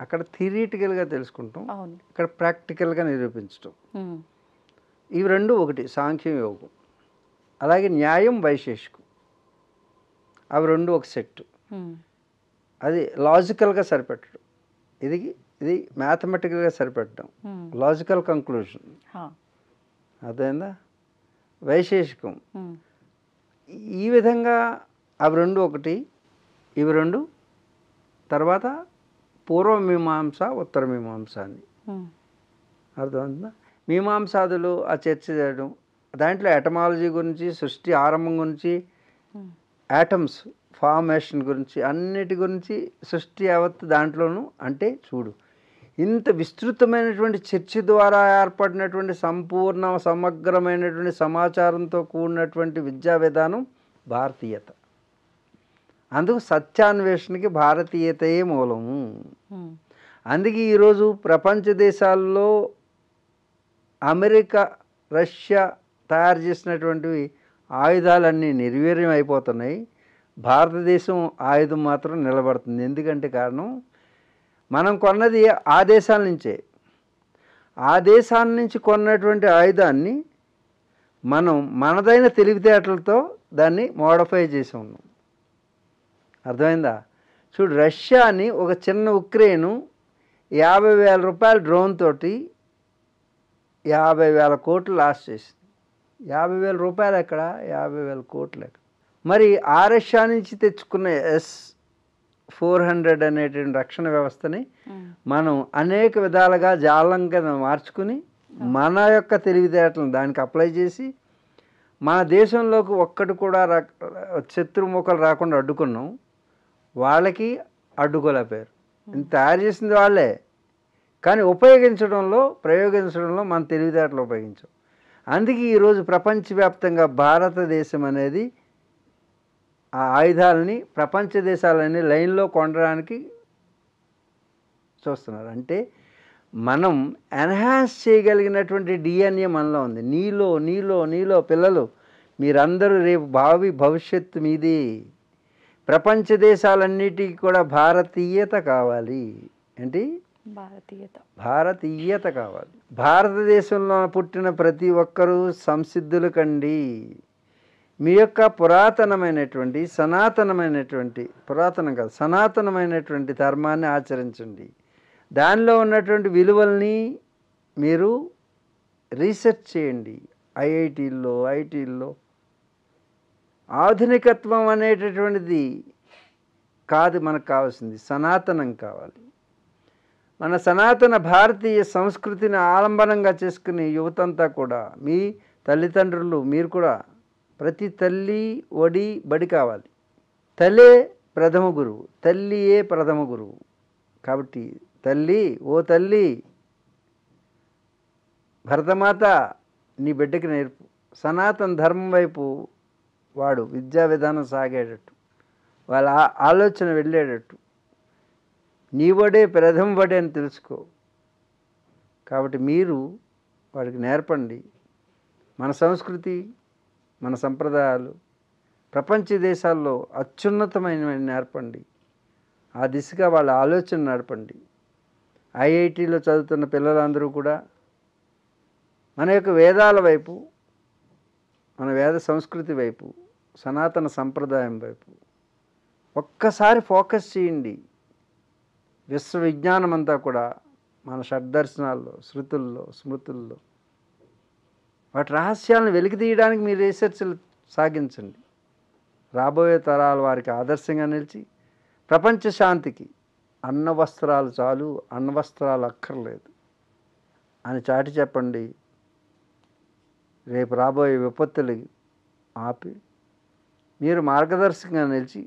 అక్కడ థియరిటికల్గా తెలుసుకుంటాం, ఇక్కడ ప్రాక్టికల్గా నిరూపించటం. ఇవి రెండు ఒకటి, సాంఖ్యం, యోగం. అలాగే న్యాయం, వైశేషికం, అవి రెండు ఒక సెట్. అది లాజికల్గా సరిపెట్టడం, ఇది మ్యాథమెటికల్గా సరిపెట్టడం, లాజికల్ కంక్లూజన్. అర్థమైందా? వైశేషికం. ఈ విధంగా అవి రెండు ఒకటి, ఇవి రెండు. తర్వాత పూర్వమీమాంస, ఉత్తర మీమాంస అని. అర్థమవుతుందా? మీమాంసాదులు ఆ చర్చ చేయడం, దాంట్లో ఎటమాలజీ గురించి, సృష్టి ఆరంభం గురించి, యాటమ్స్ ఫార్మేషన్ గురించి, అన్నిటి గురించి, సృష్టి యావత్తు దాంట్లోనూ. అంటే చూడు, ఇంత విస్తృతమైనటువంటి చర్చ ద్వారా ఏర్పడినటువంటి సంపూర్ణ సమగ్రమైనటువంటి సమాచారంతో కూడినటువంటి విద్యా విధానం భారతీయత. అందుకు సత్యాన్వేషణకి భారతీయతయే మూలము. అందుకే ఈరోజు ప్రపంచ దేశాల్లో అమెరికా, రష్యా తయారు చేసినటువంటివి ఆయుధాలన్నీ నిర్వీర్యం అయిపోతున్నాయి. భారతదేశం ఆయుధం మాత్రం నిలబడుతుంది. ఎందుకంటే కారణం, మనం కొన్నది ఆ దేశాల నుంచే. ఆ దేశాల నుంచి కొన్నటువంటి ఆయుధాన్ని మనం మనదైన తెలివితేటలతో దాన్ని మోడిఫై చేసి ఉన్నాం. అర్థమైందా? చూడు, రష్యాని ఒక చిన్న ఉక్రెయిన్ 50,000 రూపాయల డ్రోన్ తోటి 50,000 కోట్లు లాస్ చేసింది. 50,000 రూపాయలు ఎక్కడ, 50,000 కోట్లు ఎక్కడ? మరి ఆ రష్యా నుంచి తెచ్చుకున్న S-400 అనేటువంటి రక్షణ వ్యవస్థని మనం అనేక విధాలుగా జాలంగా మార్చుకుని మన యొక్క తెలివితేటలను దానికి అప్లై చేసి మన దేశంలోకి ఒక్కటి కూడా శత్రుముఖలు రాకుండా అడ్డుకున్నాం. వాళ్ళకి అడ్డుకోలేపారు. తయారు చేసింది వాళ్ళే, కానీ ప్రయోగించడంలో మన తెలివితేటలు ఉపయోగించాం. అందుకే ఈరోజు ప్రపంచవ్యాప్తంగా భారతదేశం అనేది ఆ ఆయుధాలని ప్రపంచ దేశాలన్నీ లైన్లో కొనడానికి చూస్తున్నారు. అంటే మనం ఎన్హాన్స్ చేయగలిగినటువంటి డిఎన్ఏ మనలో ఉంది. నీలో పిల్లలు మీరందరూ రేపు భవిష్యత్తు మీది. ప్రపంచ దేశాలన్నిటికీ కూడా భారతీయత కావాలి. ఏంటి? భారతీయత కావాలి. భారతదేశంలో పుట్టిన ప్రతి ఒక్కరూ సంసిద్ధులు కండి. మీ యొక్క సనాతనమైనటువంటి ధర్మాన్ని ఆచరించండి. దానిలో ఉన్నటువంటి విలువల్ని మీరు రీసెర్చ్ చేయండి. ఐటీల్లో ఆధునికత్వం అనేటటువంటిది కాదు మనకు కావాల్సింది, సనాతనం కావాలి. మన సనాతన భారతీయ సంస్కృతిని ఆలంబనంగా చేసుకుని యువతంతా కూడా, మీ తల్లిదండ్రులు, మీరు కూడా ప్రతి తల్లి ఒడి బడి కావాలి. తల్లే ప్రథమ గురువు, తల్లియే ప్రథమ గురువు. కాబట్టి ఓ తల్లి, భరతమాత నీ బిడ్డకి నేర్పు. సనాతన ధర్మం వైపు వాడు విద్యా విధానం సాగేటట్టు, వాళ్ళ ఆలోచన వెళ్ళేటట్టు నీ బడే ప్రథమ బడే అని తెలుసుకో. కాబట్టి మీరు వాడికి నేర్పండి. మన సంస్కృతి, మన సంప్రదాయాలు ప్రపంచ దేశాల్లో అత్యున్నతమైనవి నేర్పండి. ఆ దిశగా వాళ్ళ ఆలోచన నడపండి. ఐఐటీలో చదువుతున్న పిల్లలందరూ కూడా మన యొక్క వేదాల వైపు, మన వేద సంస్కృతి వైపు, సనాతన సంప్రదాయం వైపు ఒక్కసారి ఫోకస్ చేయండి. విశ్వవిజ్ఞానం అంతా కూడా మన షడ్దర్శనాల్లో, శృతుల్లో, స్మృతుల్లో వాటి రహస్యాలను వెలికి తీయడానికి మీరు రీసెర్చ్లు సాగించండి. రాబోయే తరాల వారికి ఆదర్శంగా నిలిచి ప్రపంచ శాంతికి అన్న వస్త్రాలు చాలు, అన్న వస్త్రాలు అక్కర్లేదు అని చాటి చెప్పండి. రేపు రాబోయే విపత్తులు ఆపి మీరు మార్గదర్శకంగా నిలిచి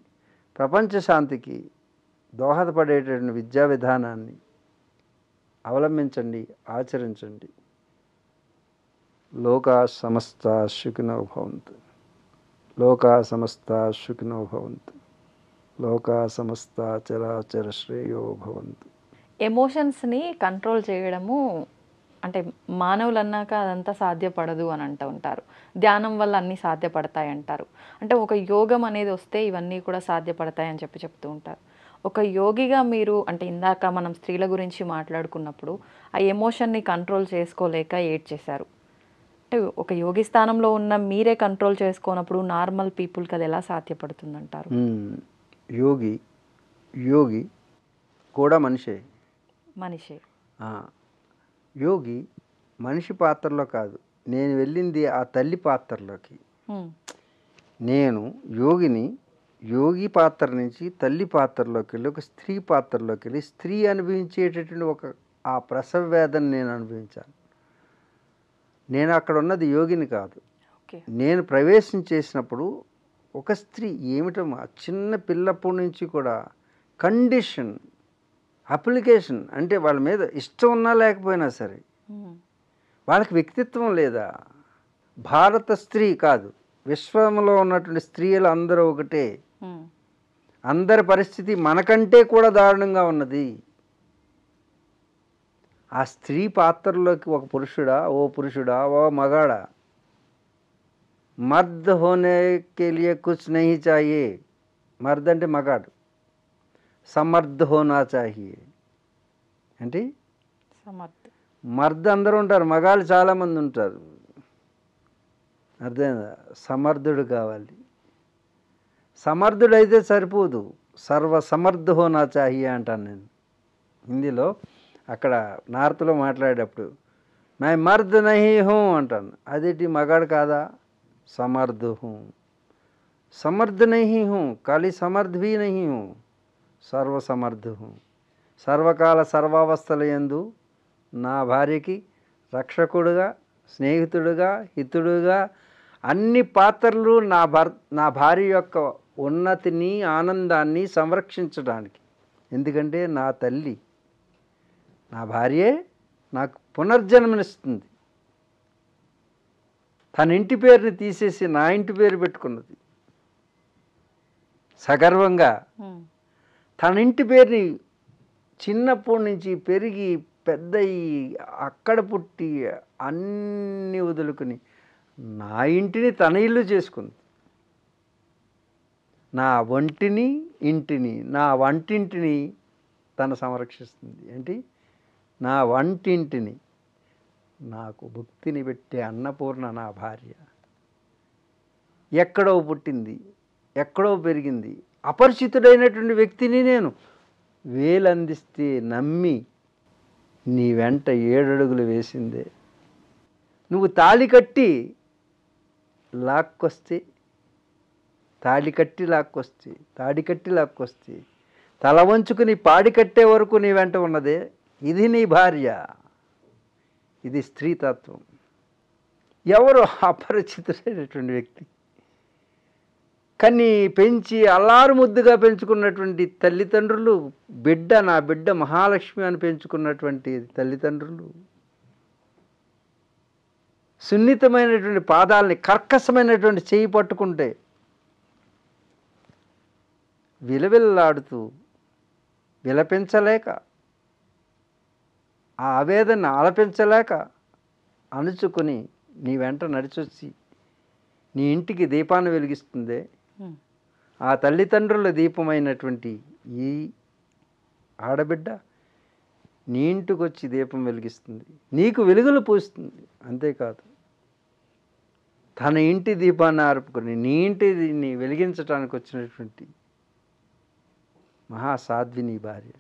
ప్రపంచ శాంతికి దోహదపడేటటువంటి విద్యా విధానాన్ని అవలంబించండి, ఆచరించండి. లోకా సమస్త సుఖినో భవంతు. లోకా సమస్త సుఖినో భవంతు. లోకా సమస్త చరాచర శ్రేయో భవంతు. ఎమోషన్స్ని కంట్రోల్ చేయడము అంటే మానవులు అన్నాక అదంతా సాధ్యపడదు అని అంటూ ఉంటారు. ధ్యానం వల్ల అన్నీ సాధ్యపడతాయి అంటారు. అంటే ఒక యోగం అనేది వస్తే ఇవన్నీ కూడా సాధ్యపడతాయి అని చెప్తూ ఉంటారు. ఒక యోగిగా మీరు, అంటే ఇందాక మనం స్త్రీల గురించి మాట్లాడుకున్నప్పుడు ఆ ఎమోషన్ని కంట్రోల్ చేసుకోలేక ఏడ్చేశారు. అంటే ఒక యోగి స్థానంలో ఉన్న మీరే కంట్రోల్ చేసుకోనప్పుడు నార్మల్ పీపుల్కి అది ఎలా సాధ్యపడుతుందంటారు? యోగి కూడా మనిషే. యోగి మనిషి పాత్రలో కాదు, నేను వెళ్ళింది ఆ తల్లి పాత్రలోకి. నేను యోగి పాత్ర నుంచి తల్లి పాత్రలోకి వెళ్ళి ఒక స్త్రీ పాత్రలోకి వెళ్ళి స్త్రీ అనుభవించేటటువంటి ఆ ప్రసవ వేదన నేను అనుభవించాను. నేను అక్కడ ఉన్నది యోగిని కాదు. నేను ప్రవేశం చేసినప్పుడు ఒక స్త్రీ ఏమిటమ్మా, చిన్న పిల్లప్పటి నుంచి కూడా కండిషన్, అప్లికేషన్, అంటే వాళ్ళ మీద ఇష్టం ఉన్నా లేకపోయినా సరే వాళ్ళకి వ్యక్తిత్వం లేదా? భారత స్త్రీ కాదు, విశ్వంలో ఉన్నటువంటి స్త్రీలు అందరూ ఒకటే. అందరి పరిస్థితి మనకంటే కూడా దారుణంగా ఉన్నది. ఆ స్త్రీ పాత్రలోకి ఒక పురుషుడా, ఓ పురుషుడా, ఓ మగాడా, మర్ద్ హోనే కే లియే కుచ్ నహీ చాహియే. మర్ద్ అంటే మగాడు, సమర్థ్ హోనా చాహియే అంటే సమర్థ్. మర్ద్ అందరూ ఉంటారు, మగాళ్ళు చాలామంది ఉంటారు. అర్థమైందా? సమర్థుడు కావాలి. సమర్థుడైతే సరిపోదు, సర్వ సమర్థ హోనా చాహియే అంటాను నేను హిందీలో. అక్కడ నార్త్లో మాట్లాడేటప్పుడు మై మర్ద్ నహీ హూ అంటాను. అదేంటి మగాడు కాదా? సమర్థ హూ. సమర్థ నహీ హూ, ఖాళీ సమర్థ భీ నహీ హూ, సర్వ సమర్థ హూ. సర్వకాల సర్వావస్థల యందు నా భార్యకి రక్షకుడుగా, స్నేహితుడుగా, హితుడుగా, అన్ని పాత్రలు నా భార్య యొక్క ఉన్నతిని, ఆనందాన్ని సంరక్షించడానికి. ఎందుకంటే నా తల్లి, నా భార్యే నాకు పునర్జన్మనిస్తుంది. తన ఇంటి పేరుని తీసేసి నా ఇంటి పేరు పెట్టుకున్నది సగర్వంగా. తన ఇంటి పేరుని చిన్నప్పటి నుంచి పెరిగి పెద్దయి అక్కడ పుట్టి అన్నీ వదులుకుని నా ఇంటిని తన ఇల్లు చేసుకుంది. నా ఒంటిని, ఇంటిని, నా వంటింటిని తను సంరక్షిస్తుంది. ఏంటి? నా వంటింటిని. నాకు భుక్తిని పెట్టే అన్నపూర్ణ నా భార్య. ఎక్కడో పుట్టింది, ఎక్కడో పెరిగింది, అపరిచితుడైనటువంటి వ్యక్తిని నేను వేలందిస్తే నమ్మి నీ వెంట 7 అడుగులు వేసిందే. నువ్వు తాళి కట్టి లాక్కొస్తే, తాళి కట్టి లాక్కొస్తే తల వంచుకుని పాడి కట్టే వరకు నీ వెంట ఉన్నదే, ఇది నీ భార్య. ఇది స్త్రీతత్వం. ఎవరో అపరిచితుడైనటువంటి వ్యక్తి కానీ పెంచి అల్లారు ముద్దుగా పెంచుకున్నటువంటి తల్లిదండ్రులు, నా బిడ్డ మహాలక్ష్మి అని పెంచుకున్నటువంటి తల్లిదండ్రులు సున్నితమైనటువంటి పాదాలని కర్కశమైనటువంటి చేయి పట్టుకుంటే విలవిల్లాడుతూ విలపించలేక, ఆ ఆవేదన ఆలపించలేక అణుచుకొని నీ వెంట నడిచొచ్చి నీ ఇంటికి దీపాన్ని వెలిగిస్తుందే, ఆ తల్లిదండ్రుల దీపమైనటువంటి ఈ ఆడబిడ్డ నీ ఇంటికి వచ్చి దీపం వెలిగిస్తుంది, నీకు వెలుగులు పూస్తుంది. అంతేకాదు, తన ఇంటి దీపాన్ని ఆర్పుకొని నీ ఇంటిని వెలిగించడానికి వచ్చినటువంటి మహాసాధ్వి నీ భార్య.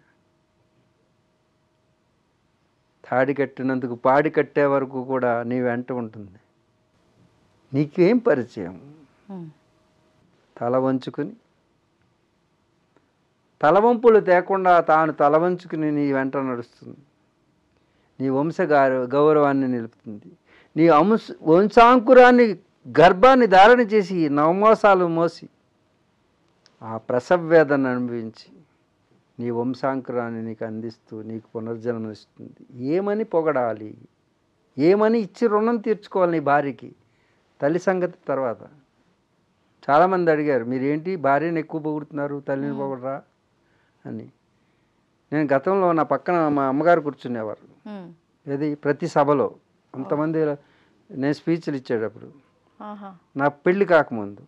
తాడి కట్టినందుకు పాడి కట్టే వరకు కూడా నీ వెంట ఉంటుంది. నీకేం పరిచయం? తల వంచుకుని, తలవంపులు తేకుండా తాను తల వంచుకుని నీ వెంట నడుస్తుంది. నీ గౌరవాన్ని నిలుపుతుంది. నీ వంశాంకురాన్ని, గర్భాన్ని ధారణ చేసి 9 మాసాలు మోసి ఆ ప్రసవ వేదన అనుభవించి నీ వంశాంకురాన్ని నీకు అందిస్తూ నీకు పునర్జన్మనిస్తుంది. ఏమని పొగడాలి? ఏమని ఇచ్చి రుణం తీర్చుకోవాలి నీ భార్యకి? తల్లి సంగతి తర్వాత. చాలామంది అడిగారు, మీరేంటి భార్యను ఎక్కువ పొగుడుతున్నారు, తల్లిని పొగడరా అని. నేను గతంలో నా పక్కన మా అమ్మగారు కూర్చునేవారు. ఏది ప్రతి సభలో అంతమంది నేను స్పీచ్లు ఇచ్చేటప్పుడు, నా పెళ్ళి కాకముందు.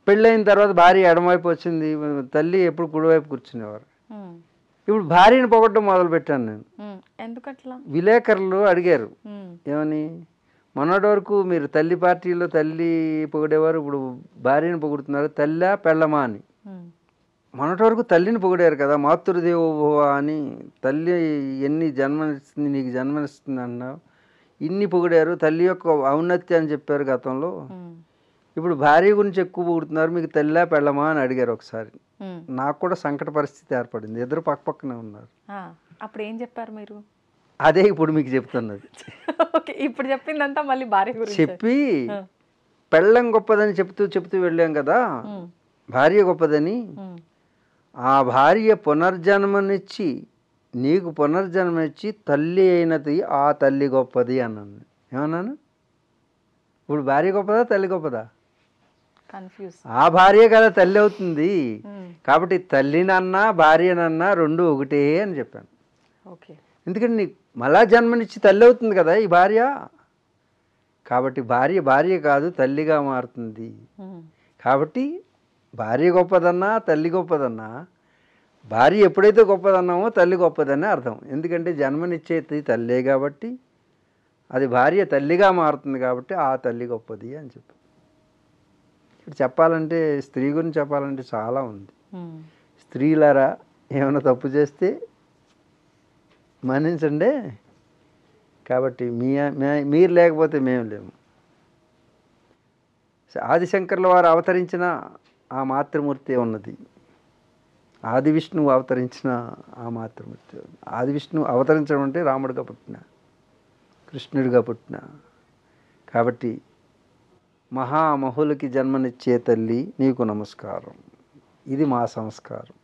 పెళ్ళైన తర్వాత భార్య ఎడమవైపు వచ్చింది, తల్లి ఎప్పుడు కుడివైపు కూర్చునేవారు. ఇప్పుడు భార్యను పొగడడం మొదలుపెట్టాను నేను. ఎందుకట్లా? విలేకరులు అడిగారు, ఏమని, మొన్నటి వరకు మీరు తల్లి పార్టీలో తల్లి పొగిడేవారు, ఇప్పుడు భార్యను పొగుడుతున్నారు, తల్లా పెళ్ళమా అని. మొన్నటి వరకు తల్లిని పొగిడారు కదా, మాతృదేవోభవ అని. తల్లి ఎన్ని జన్మనిస్తుంది, నీకు జన్మనిస్తుంది అన్నావు, ఇన్ని పొగిడారు, తల్లి యొక్క ఔన్నత్యం అని చెప్పారు గతంలో. ఇప్పుడు భార్య గురించి ఎక్కువ పొగుడుతున్నారు, మీకు తల్లా పెళ్ళమా అని అడిగారు ఒకసారి. నాకు కూడా సంకట పరిస్థితి ఏర్పడింది. ఇద్దరు పక్కనే ఉన్నారు. అప్పుడు ఏం చెప్పారు మీరు? అదే ఇప్పుడు మీకు చెప్తున్నది. ఇప్పుడు చెప్పిందంతా మళ్ళీ భార్య గురించి చెప్పి పెళ్ళం గొప్పదని చెప్తూ వెళ్ళాం కదా, భార్య గొప్పదని. ఆ భార్య పునర్జన్మనిచ్చి, నీకు పునర్జన్మనిచ్చి తల్లి అయినది ఆ తల్లి గొప్పది అన్నాను. ఏమన్నాను? ఇప్పుడు భార్య గొప్పదా, తల్లి గొప్పదా? కన్ఫ్యూజ్. ఆ భార్య కదా తల్లి అవుతుంది. కాబట్టి తల్లినన్నా భార్యనన్నా రెండు ఒకటే అని చెప్పాను. ఓకే. ఎందుకంటే నీకు మళ్ళా జన్మనిచ్చి తల్లి అవుతుంది కదా ఈ భార్య. కాబట్టి భార్య కాదు తల్లిగా మారుతుంది. కాబట్టి భార్య గొప్పదన్నా తల్లి గొప్పదన్నా, భార్య ఎప్పుడైతే గొప్పదన్నామో తల్లి గొప్పదనే అర్థం. ఎందుకంటే జన్మనిచ్చేది తల్లే కాబట్టి అది భార్య తల్లిగా మారుతుంది కాబట్టి ఆ తల్లి గొప్పది అని చెప్పి. ఇక్కడ చెప్పాలంటే స్త్రీ గురించి చెప్పాలంటే చాలా ఉంది. స్త్రీలారా ఏమైనా తప్పు చేస్తే మన్నించండి. కాబట్టి మీరు లేకపోతే మేము లేము. ఆదిశంకర్ల వారు అవతరించిన ఆ మాతృమూర్తి ఉన్నది, ఆది విష్ణువు అవతరించిన ఆ మాతృమూర్తి. ఆది విష్ణువు అవతరించడం అంటే రాముడిగా పుట్టిన, కృష్ణుడిగా పుట్టిన. కాబట్టి మహామహులకి జన్మనిచ్చే తల్లి నీకు నమస్కారం. ఇది మా సంస్కారం.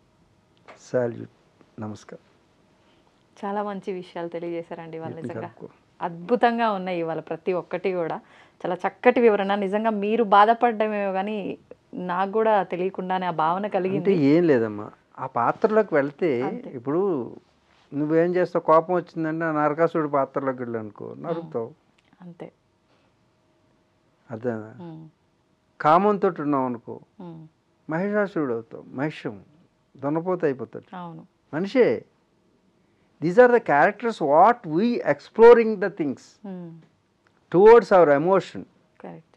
సాల్యూట్, నమస్కారం. చాలా మంచి విషయాలు తెలియజేశారండి ఇవాళ. నిజంగా అద్భుతంగా ఉన్నాయి ఇవాళ ప్రతి ఒక్కటి కూడా. చాలా చక్కటి వివరణ. నిజంగా మీరు బాధపడ్డమేమో కానీ నాకు కూడా తెలియకుండానే ఆ భావన కలిగింది. ఏం లేదమ్మా, ఆ పాత్రలోకి వెళ్తే ఇప్పుడు నువ్వేం చేస్తావు, కోపం వచ్చిందంటే ఆ నరకాసుడి పాత్రలోకి వెళ్ళి అనుకో నరుకుతావు అంతే. అదే కామంతో ఉన్నావు అనుకో మహిషాసుడు అవుతావు, మహిషం దొన్నపోత అయిపోతాడు. అవును, మనిషే. These are the characters what we exploring the things towards our emotion. Correct.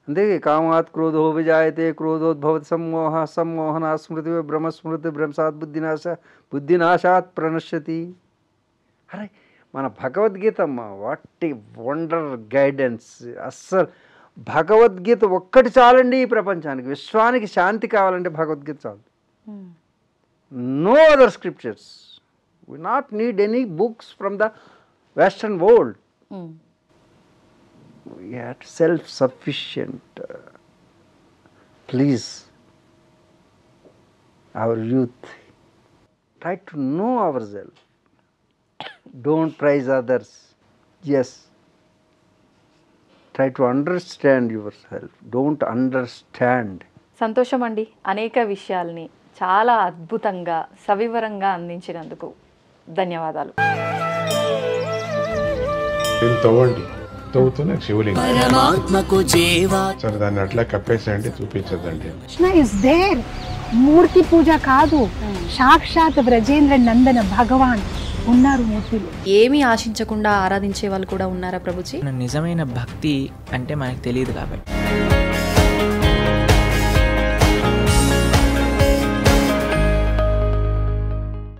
అంతే. కామాత్ క్రోధో విజాయతే క్రోధోద్భవతి సమ్మోహ సమ్మోహనా స్మృతి బ్రహ్మస్మృతి బ్రహ్మసాత్ బుద్ధినాశాత్ ప్రణశ్యతి. అరే మన భగవద్గీత అమ్మ, వాట్ ఏ వండర్ గైడెన్స్. అస్సలు భగవద్గీత ఒక్కటి చాలండి ఈ ప్రపంచానికి. విశ్వానికి శాంతి కావాలంటే భగవద్గీత చాలు. No other scriptures. We not need any books from the Western world. We are self-sufficient. Please, our youth, try to know ourselves. Don't praise others. Yes. Try to understand yourself. Don't understand. సంతోషం అండి. అనేక విషయాల్ని చాలా అద్భుతంగా సవివరంగా అందించినందుకు ధన్యవాదాలు. తవ్వండి, తవ్వుతున్న శివలింగం సరే దాన్ని అట్లా కప్పేసేయండి, చూపించదండి. Krishna is there. మూర్తి పూజ కాదు, సాక్షాత్ బ్రజేంద్ర నందన భగవాన్ ఉన్నారు మూర్తిలో. ఏమీ ఆశించకుండా ఆరాధించే వాళ్ళు కూడా ఉన్నారా ప్రభుజీ? నిజమైన భక్తి అంటే మనకు తెలియదు కాబట్టి.